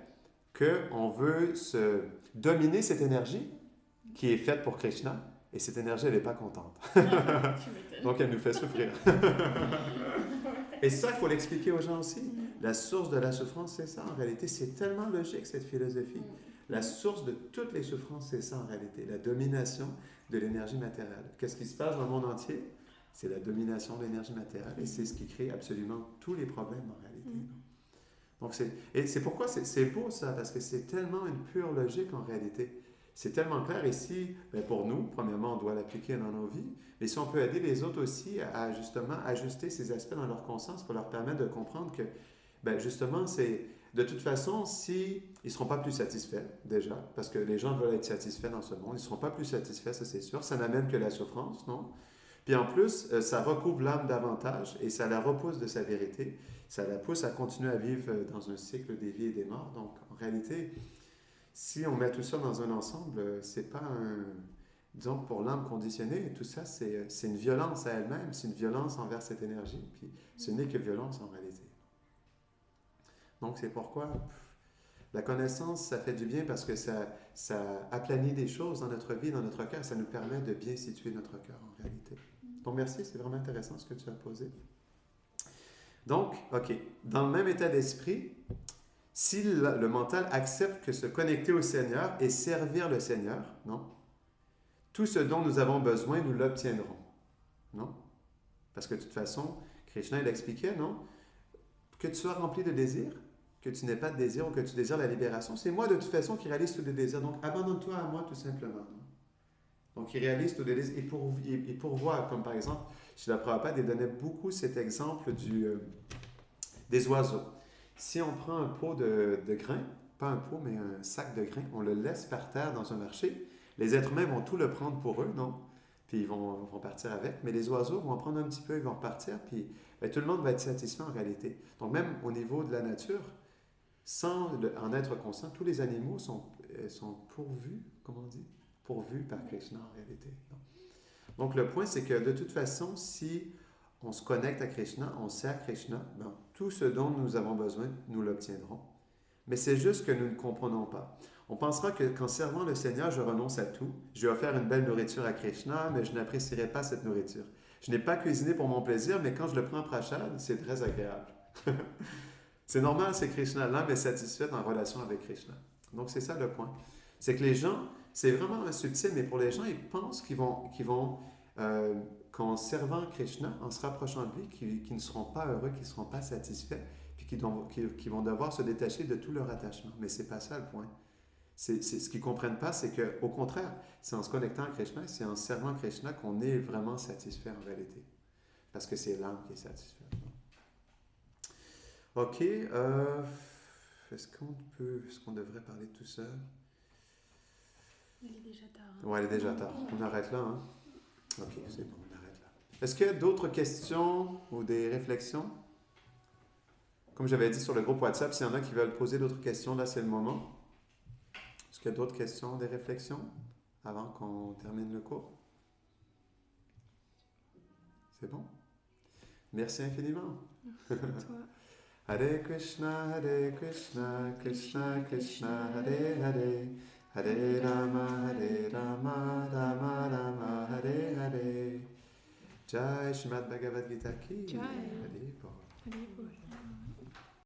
qu'on veut dominer cette énergie qui est faite pour Krishna, et cette énergie, elle n'est pas contente. Donc, elle nous fait souffrir. Et ça, il faut l'expliquer aux gens aussi. La source de la souffrance, c'est ça, en réalité. C'est tellement logique, cette philosophie. La source de toutes les souffrances, c'est ça, en réalité. La domination de l'énergie matérielle. Qu'est-ce qui se passe dans le monde entier? C'est la domination de l'énergie matérielle et c'est ce qui crée absolument tous les problèmes en réalité. Donc c'est pourquoi c'est beau ça, parce que c'est tellement une pure logique en réalité. C'est tellement clair ici, ben pour nous, premièrement, on doit l'appliquer dans nos vies, mais si on peut aider les autres aussi à justement ajuster ces aspects dans leur conscience pour leur permettre de comprendre que, ben justement, c'est de toute façon, si ils ne seront pas plus satisfaits déjà, parce que les gens veulent être satisfaits dans ce monde, ils ne seront pas plus satisfaits, ça c'est sûr, ça n'amène que la souffrance, non? Puis en plus, ça recouvre l'âme davantage et ça la repousse de sa vérité. Ça la pousse à continuer à vivre dans un cycle des vies et des morts. Donc, en réalité, si on met tout ça dans un ensemble, c'est pas un... Disons que pour l'âme conditionnée, tout ça, c'est une violence à elle-même. C'est une violence envers cette énergie. Puis ce n'est que violence en réalité. Donc, c'est pourquoi la connaissance, ça fait du bien parce que ça aplanit des choses dans notre vie, dans notre cœur. Ça nous permet de bien situer notre cœur en réalité. Donc, merci, c'est vraiment intéressant ce que tu as posé. Donc, OK, dans le même état d'esprit, si le mental accepte que se connecter au Seigneur et servir le Seigneur, non? Tout ce dont nous avons besoin, nous l'obtiendrons, non? Parce que de toute façon, Krishna, il expliquait, non? Que tu sois rempli de désirs, que tu n'aies pas de désir ou que tu désires la libération, c'est moi de toute façon qui réalise tous les désirs. Donc, abandonne-toi à moi tout simplement, non? Donc, il réalise tous les désirs et pourvoit, comme par exemple, chez la Prabhupada, il donnait beaucoup cet exemple des oiseaux. Si on prend un pot de grains, pas un pot, mais un sac de grains, on le laisse par terre dans un marché, les êtres humains vont tout le prendre pour eux, non? Puis ils vont partir avec, mais les oiseaux vont en prendre un petit peu, ils vont repartir, puis ben, tout le monde va être satisfait en réalité. Donc, même au niveau de la nature, sans en être conscient, tous les animaux sont pourvus, comment on dit? pourvus par Krishna en réalité. Non. Donc le point, c'est que de toute façon, si on se connecte à Krishna, on sert Krishna, ben, tout ce dont nous avons besoin, nous l'obtiendrons. Mais c'est juste que nous ne comprenons pas. On pensera qu'en servant le Seigneur, je renonce à tout. Je vais offrir une belle nourriture à Krishna, mais je n'apprécierai pas cette nourriture. Je n'ai pas cuisiné pour mon plaisir, mais quand je le prends en prashad, c'est très agréable. C'est normal, c'est Krishna. L'âme est satisfaite en relation avec Krishna. Donc c'est ça le point. C'est que les gens, c'est vraiment subtil, mais pour les gens, ils pensent qu'en servant Krishna, en se rapprochant de lui, qu'ils ne seront pas heureux, qu'ils ne seront pas satisfaits, puis qu'ils vont devoir se détacher de tout leur attachement. Mais ce n'est pas ça le point. Ce qu'ils ne comprennent pas, c'est qu'au contraire, c'est en se connectant à Krishna, c'est en servant Krishna qu'on est vraiment satisfait en réalité. Parce que c'est l'âme qui est satisfaite. OK. Est-ce qu'on devrait parler de tout ça? Il est déjà tard. Hein. Oui, il est déjà tard. On arrête là, hein? OK, c'est bon, on arrête là. Est-ce qu'il y a d'autres questions ou des réflexions? Comme j'avais dit sur le groupe WhatsApp, s'il y en a qui veulent poser d'autres questions, là, c'est le moment. Est-ce qu'il y a d'autres questions, des réflexions avant qu'on termine le cours? C'est bon? Merci infiniment. Merci à toi. Hare Krishna, Krishna Krishna, Hare Hare, Hare Rama, Rama Rama, Hare Hare. Jai Srimad Bhagavad Gita ki. Jai. Hare Bol. Allez, bon.